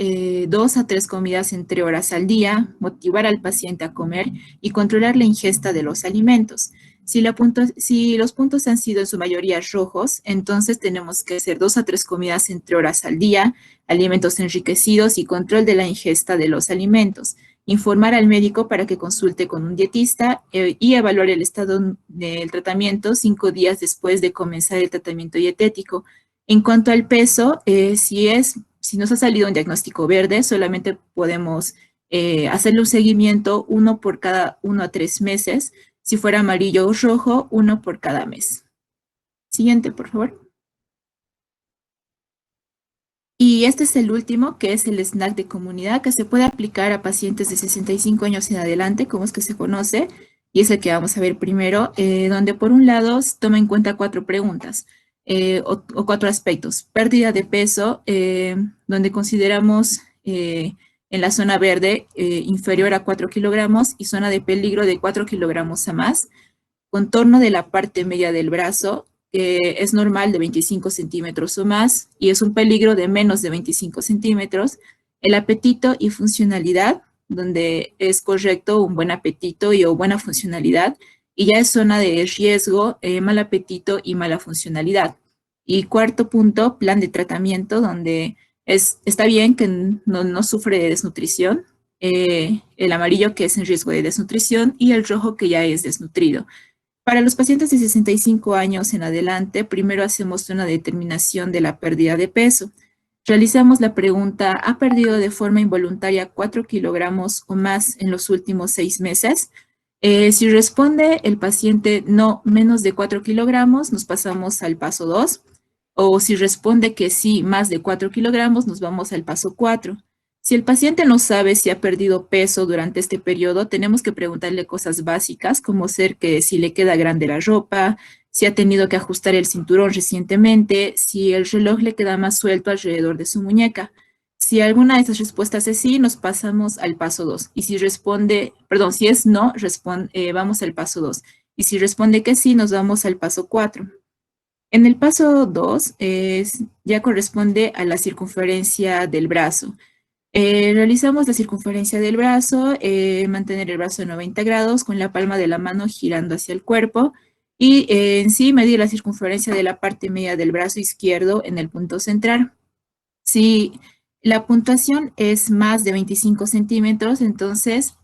2 a 3 comidas entre horas al día, motivar al paciente a comer y controlar la ingesta de los alimentos. Si los puntos han sido en su mayoría rojos, entonces tenemos que hacer 2 a 3 comidas entre horas al día, alimentos enriquecidos y control de la ingesta de los alimentos. Informar al médico para que consulte con un dietista y evaluar el estado del tratamiento 5 días después de comenzar el tratamiento dietético. En cuanto al peso, si nos ha salido un diagnóstico verde, solamente podemos hacerle un seguimiento 1 por cada 1 a 3 meses. Si fuera amarillo o rojo, 1 por cada mes. Siguiente, por favor. Y este es el último, que es el SNAC de comunidad, que se puede aplicar a pacientes de 65 años en adelante, como es que se conoce, y es el que vamos a ver primero, donde por un lado toma en cuenta 4 preguntas o 4 aspectos. Pérdida de peso, donde consideramos en la zona verde inferior a 4 kilogramos y zona de peligro de 4 kilogramos a más. Contorno de la parte media del brazo, es normal de 25 centímetros o más y es un peligro de menos de 25 centímetros. El apetito y funcionalidad, donde es correcto un buen apetito o buena funcionalidad, y ya es zona de riesgo, mal apetito y mala funcionalidad. Y cuarto punto, plan de tratamiento, donde está bien que no sufre de desnutrición, el amarillo que es en riesgo de desnutrición y el rojo que ya es desnutrido. Para los pacientes de 65 años en adelante, primero hacemos una determinación de la pérdida de peso. Realizamos la pregunta, ¿ha perdido de forma involuntaria 4 kilogramos o más en los últimos 6 meses? Si responde el paciente no, menos de 4 kilogramos, nos pasamos al paso 2. O si responde que sí, más de 4 kilogramos, nos vamos al paso 4. Si el paciente no sabe si ha perdido peso durante este periodo, tenemos que preguntarle cosas básicas, como ser que si le queda grande la ropa, si ha tenido que ajustar el cinturón recientemente, si el reloj le queda más suelto alrededor de su muñeca. Si alguna de estas respuestas es sí, nos pasamos al paso 2. Y si responde, perdón, si es no, vamos al paso 2. Y si responde que sí, nos vamos al paso 4. En el paso 2 ya corresponde a la circunferencia del brazo. Realizamos la circunferencia del brazo, mantener el brazo a 90 grados con la palma de la mano girando hacia el cuerpo y en sí medir la circunferencia de la parte media del brazo izquierdo en el punto central. Si la puntuación es más de 25 centímetros, entonces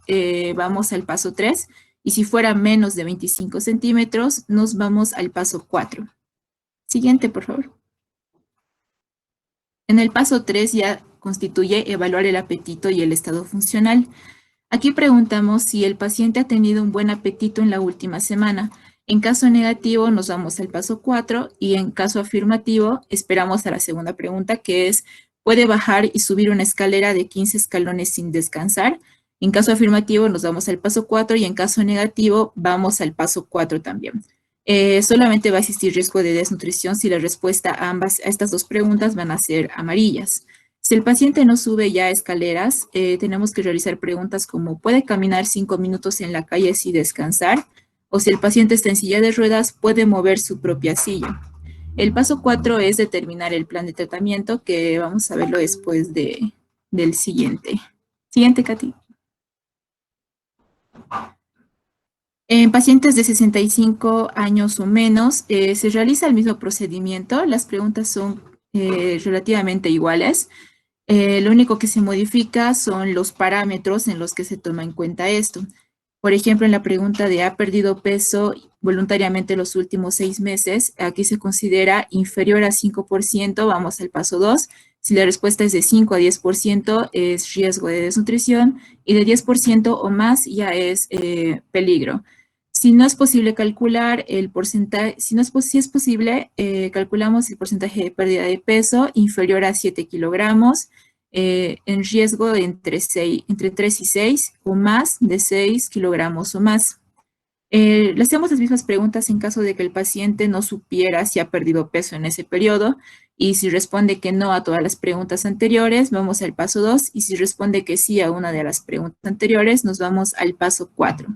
vamos al paso 3 y si fuera menos de 25 centímetros, nos vamos al paso 4. Siguiente, por favor. En el paso 3 ya constituye evaluar el apetito y el estado funcional. Aquí preguntamos si el paciente ha tenido un buen apetito en la última semana. En caso negativo, nos vamos al paso 4 y en caso afirmativo, esperamos a la segunda pregunta, que es, ¿puede bajar y subir una escalera de 15 escalones sin descansar? En caso afirmativo, nos vamos al paso 4 y en caso negativo, vamos al paso 4 también. Solamente va a existir riesgo de desnutrición si la respuesta a estas dos preguntas van a ser amarillas. Si el paciente no sube ya escaleras, tenemos que realizar preguntas como ¿puede caminar 5 minutos en la calle sin descansar? O si el paciente está en silla de ruedas, ¿puede mover su propia silla? El paso 4 es determinar el plan de tratamiento, que vamos a verlo después del siguiente. Siguiente, Katy. En pacientes de 65 años o menos, se realiza el mismo procedimiento. Las preguntas son relativamente iguales. Lo único que se modifica son los parámetros en los que se toma en cuenta esto. Por ejemplo, en la pregunta de ¿ha perdido peso voluntariamente los últimos 6 meses? Aquí se considera inferior a 5%, vamos al paso 2. Si la respuesta es de 5 a 10%, es riesgo de desnutrición y de 10% o más ya es peligro. Si no es posible calcular el porcentaje, si es posible, calculamos el porcentaje de pérdida de peso inferior a 7 kilogramos, en riesgo de entre 3 y 6 o más de 6 kilogramos o más. Le hacemos las mismas preguntas en caso de que el paciente no supiera si ha perdido peso en ese periodo y si responde que no a todas las preguntas anteriores, vamos al paso 2 y si responde que sí a una de las preguntas anteriores, nos vamos al paso 4.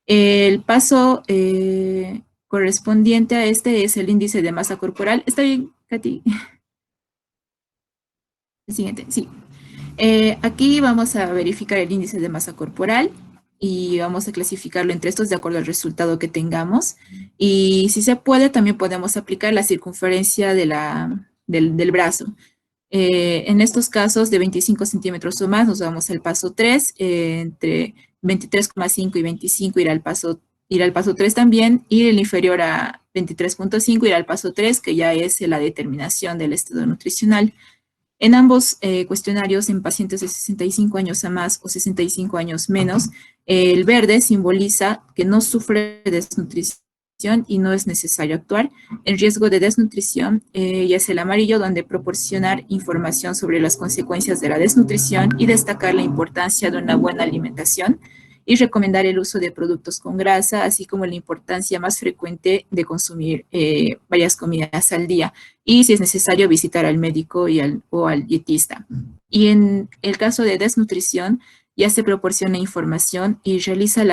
El paso correspondiente a este es el índice de masa corporal. ¿Está bien, Katy? El siguiente, sí. Aquí vamos a verificar el índice de masa corporal y vamos a clasificarlo entre estos de acuerdo al resultado que tengamos. Y si se puede, también podemos aplicar la circunferencia del brazo. En estos casos de 25 centímetros o más, nos vamos al paso 3, entre 23,5 y 25 ir al paso 3 también, y el inferior a 23,5 ir al paso 3, que ya es la determinación del estado nutricional. En ambos cuestionarios, en pacientes de 65 años a más o 65 años menos, el verde simboliza que no sufre de desnutrición y no es necesario actuar. El riesgo de desnutrición y es el amarillo, donde proporcionar información sobre las consecuencias de la desnutrición y destacar la importancia de una buena alimentación y recomendar el uso de productos con grasa, así como la importancia más frecuente de consumir varias comidas al día y, si es necesario, visitar al médico o al dietista. Y en el caso de desnutrición, ya se proporciona información y realizar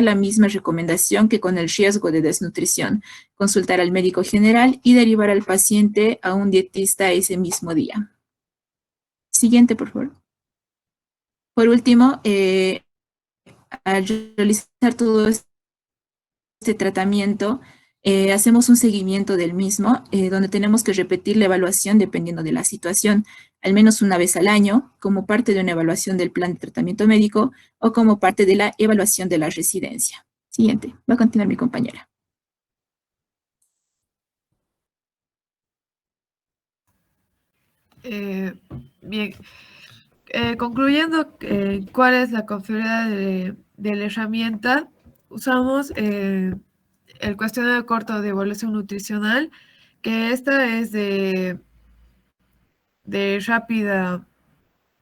la misma recomendación que con el riesgo de desnutrición, consultar al médico general y derivar al paciente a un dietista ese mismo día. Siguiente, por favor. Por último, al realizar todo este tratamiento, hacemos un seguimiento del mismo, donde tenemos que repetir la evaluación dependiendo de la situación, al menos una vez al año, como parte de una evaluación del plan de tratamiento médico o como parte de la evaluación de la residencia. Siguiente, va a continuar mi compañera. Bien, concluyendo cuál es la configuración de la herramienta, usamos el cuestionario corto de evaluación nutricional, que esta es de rápida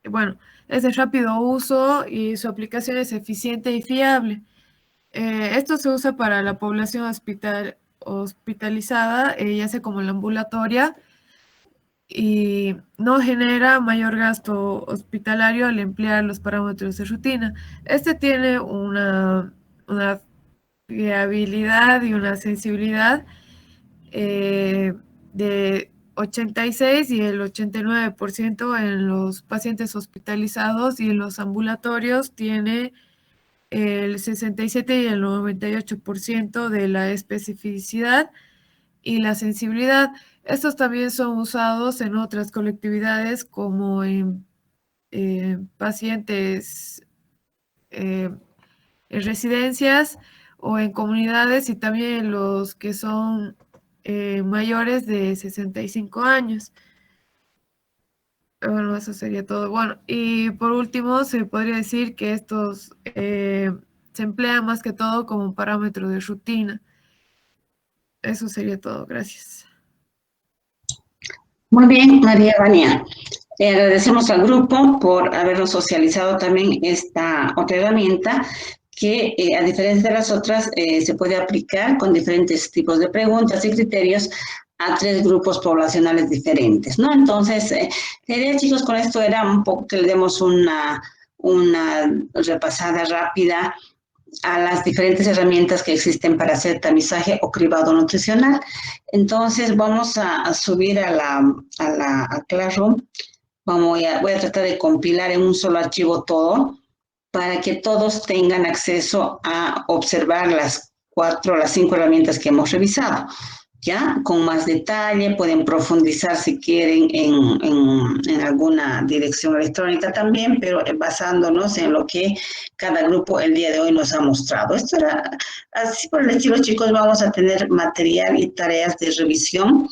bueno, es de rápido uso y su aplicación es eficiente y fiable. Esto se usa para la población hospitalizada, ya sea como la ambulatoria, y no genera mayor gasto hospitalario al emplear los parámetros de rutina. Este tiene una fiabilidad y una sensibilidad de 86 y el 89% en los pacientes hospitalizados, y en los ambulatorios tiene el 67 y el 98% de la especificidad y la sensibilidad. Estos también son usados en otras colectividades como en pacientes en residencias o en comunidades, y también los que son mayores de 65 años. Bueno, eso sería todo. Bueno, y por último, se podría decir que estos se emplean más que todo como un parámetro de rutina. Eso sería todo. Gracias. Muy bien, María Vania. Le agradecemos al grupo por habernos socializado también esta otra herramienta que, a diferencia de las otras, se puede aplicar con diferentes tipos de preguntas y criterios a 3 grupos poblacionales diferentes, ¿no? Entonces, la idea, chicos, con esto era un poco que le demos una repasada rápida a las diferentes herramientas que existen para hacer tamizaje o cribado nutricional. Entonces, vamos a subir a Classroom. Voy a tratar de compilar en un solo archivo todo para que todos tengan acceso a observar las 5 herramientas que hemos revisado. ¿Ya? Con más detalle, pueden profundizar si quieren en alguna dirección electrónica también, pero basándonos en lo que cada grupo el día de hoy nos ha mostrado. Esto era así por el estilo, chicos. Vamos a tener material y tareas de revisión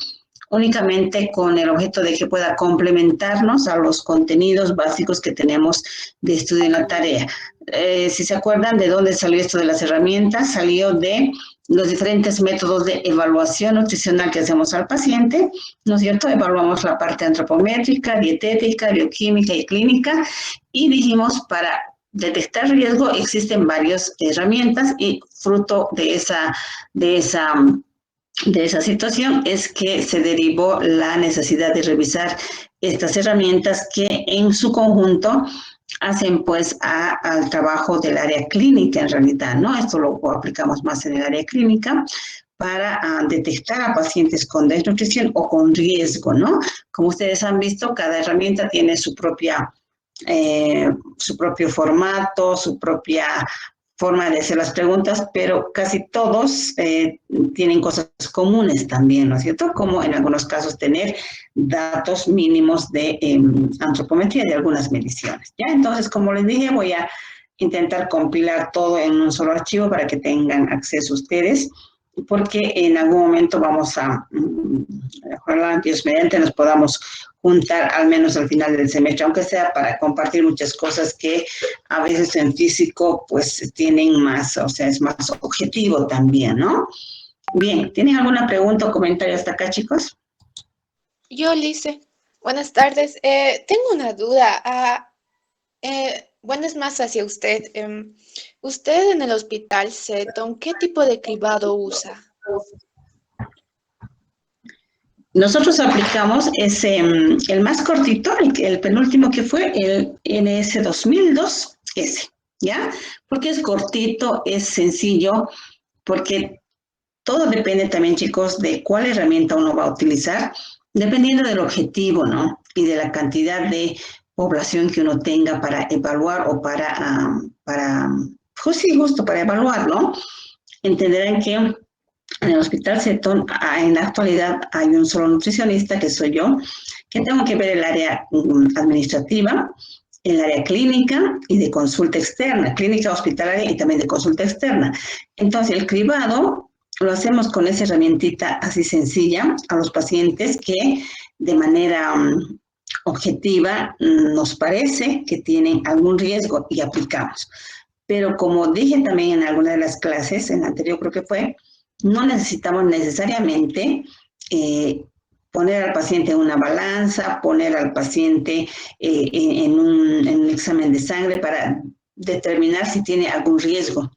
únicamente con el objeto de que pueda complementarnos a los contenidos básicos que tenemos de estudio en la tarea. Si se acuerdan de dónde salió esto de las herramientas, salió de los diferentes métodos de evaluación nutricional que hacemos al paciente, ¿no es cierto? Evaluamos la parte antropométrica, dietética, bioquímica y clínica, y dijimos, para detectar riesgo existen varias herramientas, y fruto de esa situación es que se derivó la necesidad de revisar estas herramientas que en su conjunto hacen pues al trabajo del área clínica en realidad, ¿no? Esto lo aplicamos más en el área clínica para detectar a pacientes con desnutrición o con riesgo, ¿no? Como ustedes han visto, cada herramienta tiene su propio formato, su propia forma de hacer las preguntas, pero casi todos tienen cosas comunes también, ¿no es cierto? Como en algunos casos tener datos mínimos de antropometría de algunas mediciones, ¿ya? Entonces, como les dije, voy a intentar compilar todo en un solo archivo para que tengan acceso ustedes, porque en algún momento vamos a, ojalá Dios mediante, nos podamos juntar al menos al final del semestre, aunque sea para compartir muchas cosas que a veces en físico pues tienen más, o sea, es más objetivo también, ¿no? Bien, ¿tienen alguna pregunta o comentario hasta acá, chicos? Yo, Lice. Buenas tardes. Tengo una duda. Bueno, es más hacia usted. ¿Usted en el hospital Seton, qué tipo de cribado usa? Nosotros aplicamos el más cortito, el penúltimo que fue el NS 2002S, ¿ya? Porque es cortito, es sencillo, porque todo depende también, chicos, de cuál herramienta uno va a utilizar, dependiendo del objetivo, ¿no? Y de la cantidad de población que uno tenga para evaluar o pues sí, justo para evaluar, ¿no? Entenderán que en el Hospital Seton, en la actualidad, hay un solo nutricionista, que soy yo, que tengo que ver el área administrativa, el área clínica y de consulta externa, clínica hospitalaria y también de consulta externa. Entonces, el cribado lo hacemos con esa herramientita así sencilla a los pacientes que de manera objetiva nos parece que tienen algún riesgo y aplicamos. Pero como dije también en alguna de las clases, en la anterior creo que fue, no necesitamos necesariamente poner al paciente en una balanza, poner al paciente en un examen de sangre para determinar si tiene algún riesgo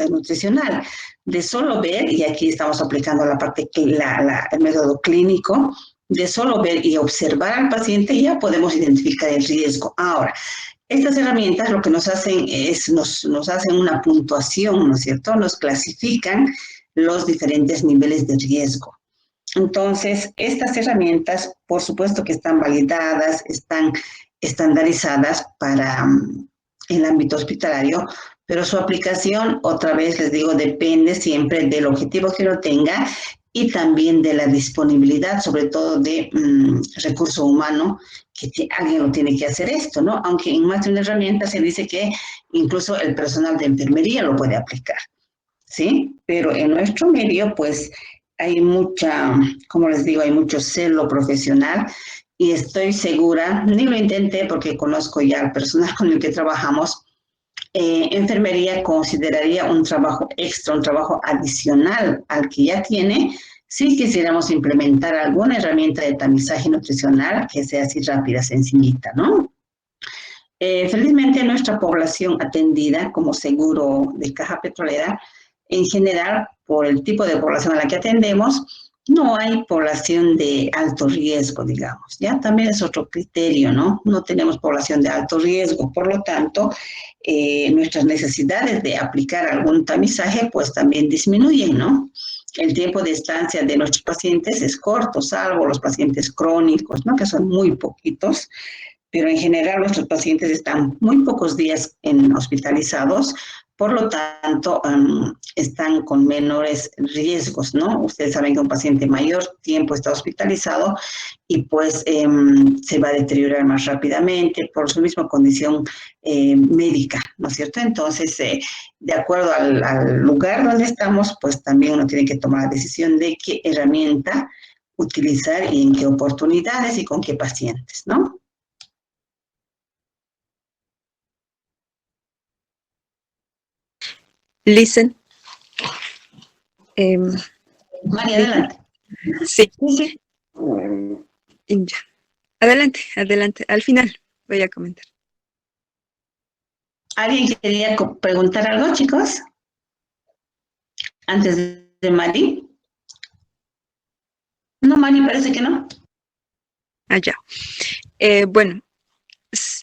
nutricional. De solo ver, y aquí estamos aplicando la parte, el método clínico, de solo ver y observar al paciente ya podemos identificar el riesgo. Ahora, estas herramientas lo que nos hacen es, nos hacen una puntuación, ¿no es cierto? Nos clasifican los diferentes niveles de riesgo. Entonces, estas herramientas, por supuesto que están validadas, están estandarizadas para el ámbito hospitalario, pero su aplicación, otra vez les digo, depende siempre del objetivo que uno tenga y también de la disponibilidad, sobre todo de recurso humano, que alguien lo tiene que hacer esto, ¿no? Aunque en más de una herramienta se dice que incluso el personal de enfermería lo puede aplicar, ¿sí? Pero en nuestro medio, pues, hay mucha, como les digo, hay mucho celo profesional y estoy segura, ni lo intenté porque conozco ya al personal con el que trabajamos, enfermería consideraría un trabajo extra, un trabajo adicional al que ya tiene, si quisiéramos implementar alguna herramienta de tamizaje nutricional que sea así rápida, sencillita, ¿no? Felizmente nuestra población atendida como seguro de Caja Petrolera, en general, por el tipo de población a la que atendemos, no hay población de alto riesgo, digamos, ¿ya? También es otro criterio, ¿no? No tenemos población de alto riesgo, por lo tanto, nuestras necesidades de aplicar algún tamizaje, pues también disminuyen, ¿no? El tiempo de estancia de nuestros pacientes es corto, salvo los pacientes crónicos, ¿no? Que son muy poquitos, pero en general nuestros pacientes están muy pocos días hospitalizados, por lo tanto, están con menores riesgos, ¿no? Ustedes saben que un paciente mayor tiempo está hospitalizado y pues se va a deteriorar más rápidamente por su misma condición médica, ¿no es cierto? Entonces, de acuerdo al lugar donde estamos, pues también uno tiene que tomar la decisión de qué herramienta utilizar y en qué oportunidades y con qué pacientes, ¿no? Listen. María, adelante. Sí. Ya. Adelante, adelante. Al final voy a comentar. ¿Alguien quería preguntar algo, chicos? Antes de Mari. No, Mari, parece que no. Allá. Bueno,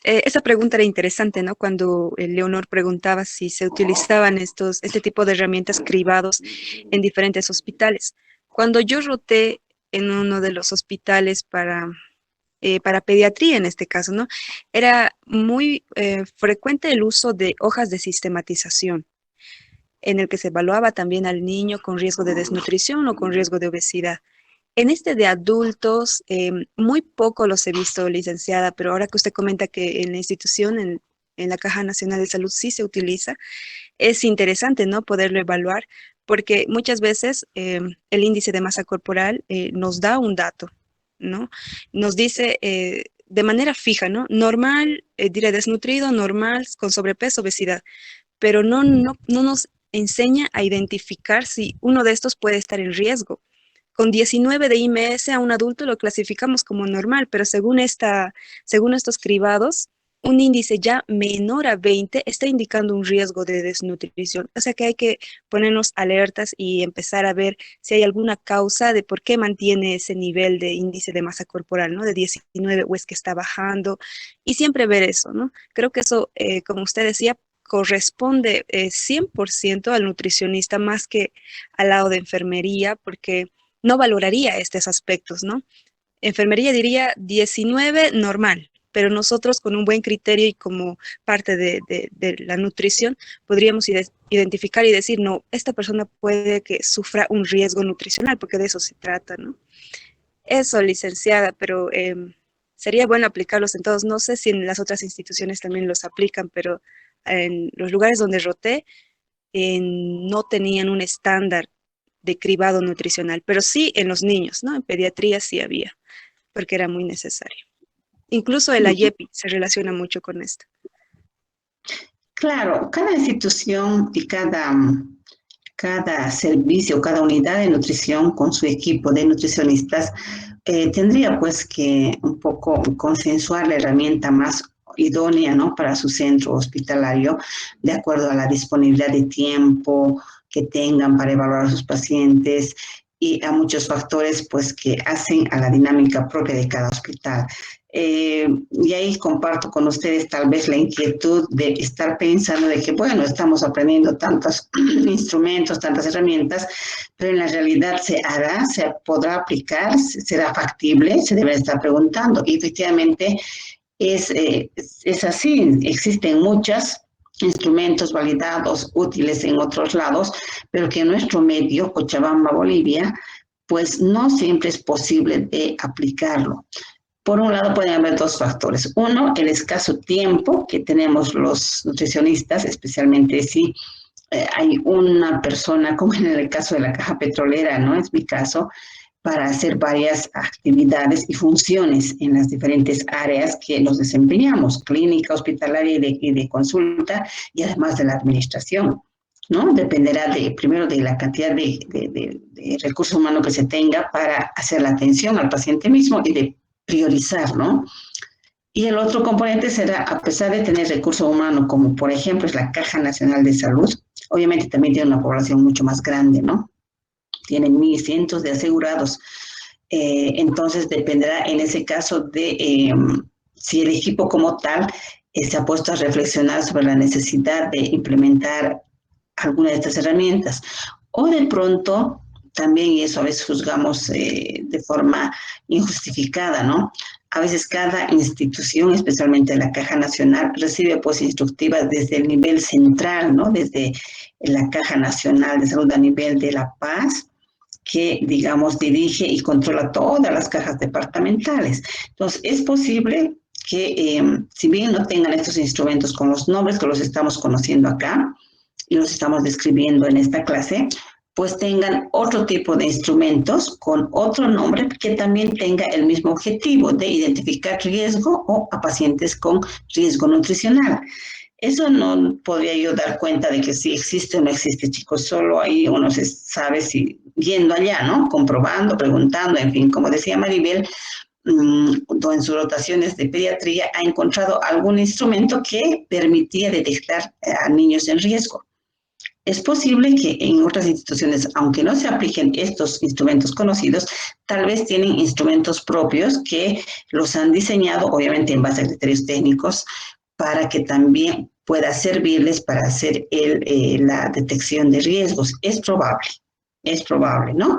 esa pregunta era interesante, ¿no? Cuando Leonor preguntaba si se utilizaban este tipo de herramientas cribados en diferentes hospitales. Cuando yo roté en uno de los hospitales para pediatría en este caso, ¿no? Era muy frecuente el uso de hojas de sistematización, en el que se evaluaba también al niño con riesgo de desnutrición o con riesgo de obesidad. En este de adultos, muy poco los he visto, licenciada, pero ahora que usted comenta que en la institución, en la Caja Nacional de Salud sí se utiliza, es interesante, ¿no? Poderlo evaluar, porque muchas veces el índice de masa corporal nos da un dato, ¿no? Nos dice de manera fija, ¿no? Normal, diré desnutrido, normal, con sobrepeso, obesidad, pero no nos enseña a identificar si uno de estos puede estar en riesgo. Con 19 de IMS a un adulto lo clasificamos como normal, pero según estos cribados, un índice ya menor a 20 está indicando un riesgo de desnutrición. O sea que hay que ponernos alertas y empezar a ver si hay alguna causa de por qué mantiene ese nivel de índice de masa corporal, ¿no? De 19 o es que está bajando. Y siempre ver eso, ¿no? Creo que eso, como usted decía, corresponde 100% al nutricionista más que al lado de enfermería, porque no valoraría estos aspectos, ¿no? Enfermería diría 19 normal, pero nosotros con un buen criterio y como parte de la nutrición podríamos identificar y decir, no, esta persona puede que sufra un riesgo nutricional, porque de eso se trata, ¿no? Eso, licenciada, pero sería bueno aplicarlos en todos. No sé si en las otras instituciones también los aplican, pero en los lugares donde roté no tenían un estándar de cribado nutricional, pero sí en los niños, ¿no? En pediatría sí había, porque era muy necesario. Incluso el AYEPI se relaciona mucho con esto. Claro, cada institución y cada servicio, cada unidad de nutrición con su equipo de nutricionistas tendría pues que un poco consensuar la herramienta más idónea, ¿no?, para su centro hospitalario, de acuerdo a la disponibilidad de tiempo que tengan para evaluar a sus pacientes y a muchos factores pues que hacen a la dinámica propia de cada hospital. Y ahí comparto con ustedes tal vez la inquietud de estar pensando de que, bueno, estamos aprendiendo tantos instrumentos, tantas herramientas, pero en la realidad se hará, se podrá aplicar, será factible, se debe estar preguntando. Y efectivamente es así, existen muchos instrumentos validados, útiles en otros lados, pero que en nuestro medio, Cochabamba, Bolivia, pues no siempre es posible de aplicarlo. Por un lado pueden haber dos factores. Uno, el escaso tiempo que tenemos los nutricionistas, especialmente si hay una persona, como en el caso de la caja petrolera, ¿no? Es mi caso, para hacer varias actividades y funciones en las diferentes áreas que nos desempeñamos, clínica, hospitalaria y de consulta, y además de la administración, ¿no? Dependerá primero de la cantidad de recursos humanos que se tenga para hacer la atención al paciente mismo y de priorizar, ¿no? Y el otro componente será, a pesar de tener recursos humanos, como por ejemplo es la Caja Nacional de Salud, obviamente también tiene una población mucho más grande, ¿no? Tienen cientos de asegurados. Entonces dependerá en ese caso de si el equipo como tal se ha puesto a reflexionar sobre la necesidad de implementar alguna de estas herramientas. O de pronto, también, y eso a veces juzgamos de forma injustificada, ¿no? A veces cada institución, especialmente la Caja Nacional, recibe pues instructivas desde el nivel central, ¿no? Desde la Caja Nacional de Salud a nivel de La Paz, que, digamos, dirige y controla todas las cajas departamentales. Entonces, es posible que, si bien no tengan estos instrumentos con los nombres que los estamos conociendo acá y los estamos describiendo en esta clase, pues tengan otro tipo de instrumentos con otro nombre que también tenga el mismo objetivo de identificar riesgo o a pacientes con riesgo nutricional. Eso no podría yo dar cuenta de que si existe o no existe, chicos, solo ahí uno se sabe si yendo allá, ¿no? Comprobando, preguntando, en fin, como decía Maribel, en sus rotaciones de pediatría ha encontrado algún instrumento que permitía detectar a niños en riesgo. Es posible que en otras instituciones, aunque no se apliquen estos instrumentos conocidos, tal vez tienen instrumentos propios que los han diseñado, obviamente en base a criterios técnicos, para que también pueda servirles para hacer la detección de riesgos. Es probable, ¿no?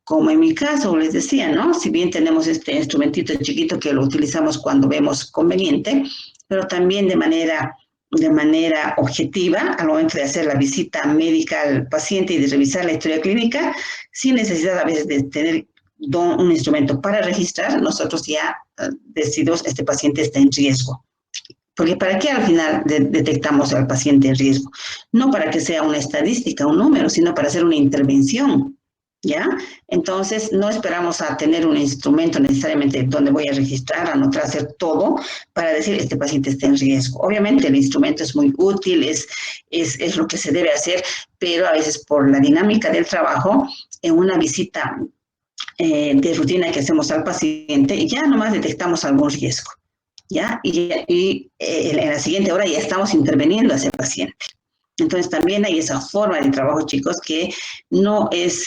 Como en mi caso, les decía, ¿no? Si bien tenemos este instrumentito chiquito que lo utilizamos cuando vemos conveniente, pero también de manera objetiva, al momento de hacer la visita médica al paciente y de revisar la historia clínica, sin necesidad a veces de tener un instrumento para registrar, nosotros ya decidimos este paciente está en riesgo. Porque ¿para qué al final detectamos al paciente en riesgo? No para que sea una estadística, un número, sino para hacer una intervención, ¿ya? Entonces, no esperamos a tener un instrumento necesariamente donde voy a registrar, anotar, hacer todo para decir este paciente está en riesgo. Obviamente el instrumento es muy útil, es lo que se debe hacer, pero a veces por la dinámica del trabajo, en una visita de rutina que hacemos al paciente, ya nomás detectamos algún riesgo, ¿ya? Y en la siguiente hora ya estamos interviniendo a ese paciente. Entonces también hay esa forma de trabajo, chicos, que no viene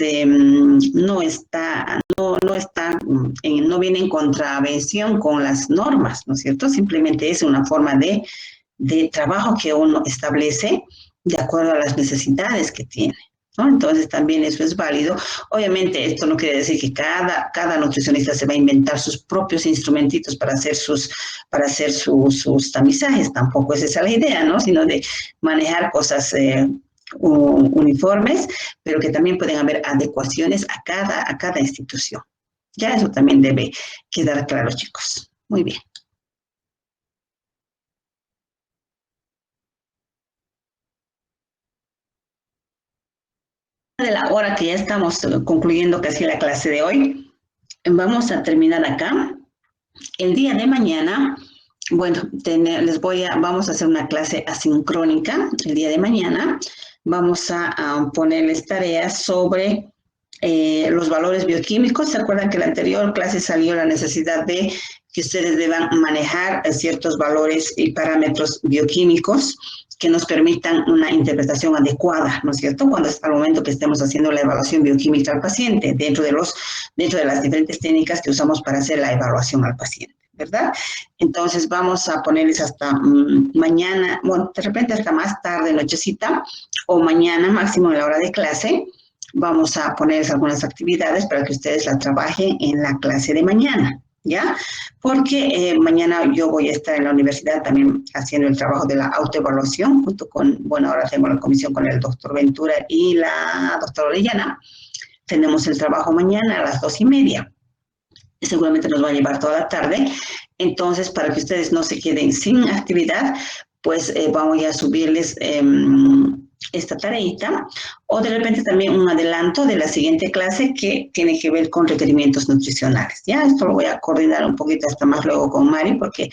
en contravención con las normas, ¿no es cierto? Simplemente es una forma de trabajo que uno establece de acuerdo a las necesidades que tiene, ¿no? Entonces también eso es válido. Obviamente esto no quiere decir que cada nutricionista se va a inventar sus propios instrumentitos para hacer sus tamizajes, tampoco es esa la idea, ¿no? Sino de manejar cosas uniformes, pero que también pueden haber adecuaciones a cada institución. Ya eso también debe quedar claro, chicos. Muy bien. De la hora que ya estamos concluyendo casi la clase de hoy, vamos a terminar acá. El día de mañana, bueno, vamos a hacer una clase asincrónica. El día de mañana vamos a ponerles tareas sobre los valores bioquímicos. ¿Se acuerdan que en la anterior clase salió la necesidad de que ustedes deban manejar ciertos valores y parámetros bioquímicos que nos permitan una interpretación adecuada, ¿no es cierto? Al momento que estemos haciendo la evaluación bioquímica al paciente, dentro de las diferentes técnicas que usamos para hacer la evaluación al paciente, ¿verdad? Entonces vamos a ponerles hasta mañana, bueno, de repente hasta más tarde, nochecita, o mañana máximo en la hora de clase. Vamos a ponerles algunas actividades para que ustedes la trabajen en la clase de mañana, ¿ya? Porque mañana yo voy a estar en la universidad también haciendo el trabajo de la autoevaluación, junto con, bueno, ahora tengo la comisión con el doctor Ventura y la doctora Orellana. Tenemos el trabajo mañana a las 2:30. Seguramente nos va a llevar toda la tarde. Entonces, para que ustedes no se queden sin actividad, pues vamos a subirles esta tareita, o de repente también un adelanto de la siguiente clase que tiene que ver con requerimientos nutricionales. Ya, esto lo voy a coordinar un poquito hasta más luego con Mari, porque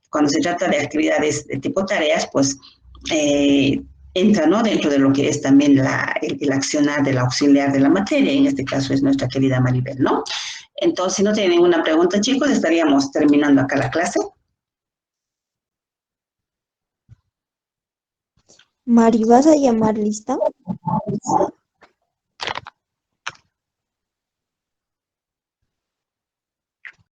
cuando se trata de actividades de tipo tareas, pues entra, ¿no?, dentro de lo que es también el accionar del auxiliar de la materia, y en este caso es nuestra querida Maribel, ¿no? Entonces, si no tienen ninguna pregunta, chicos, estaríamos terminando acá la clase. Mari, ¿vas a llamar lista?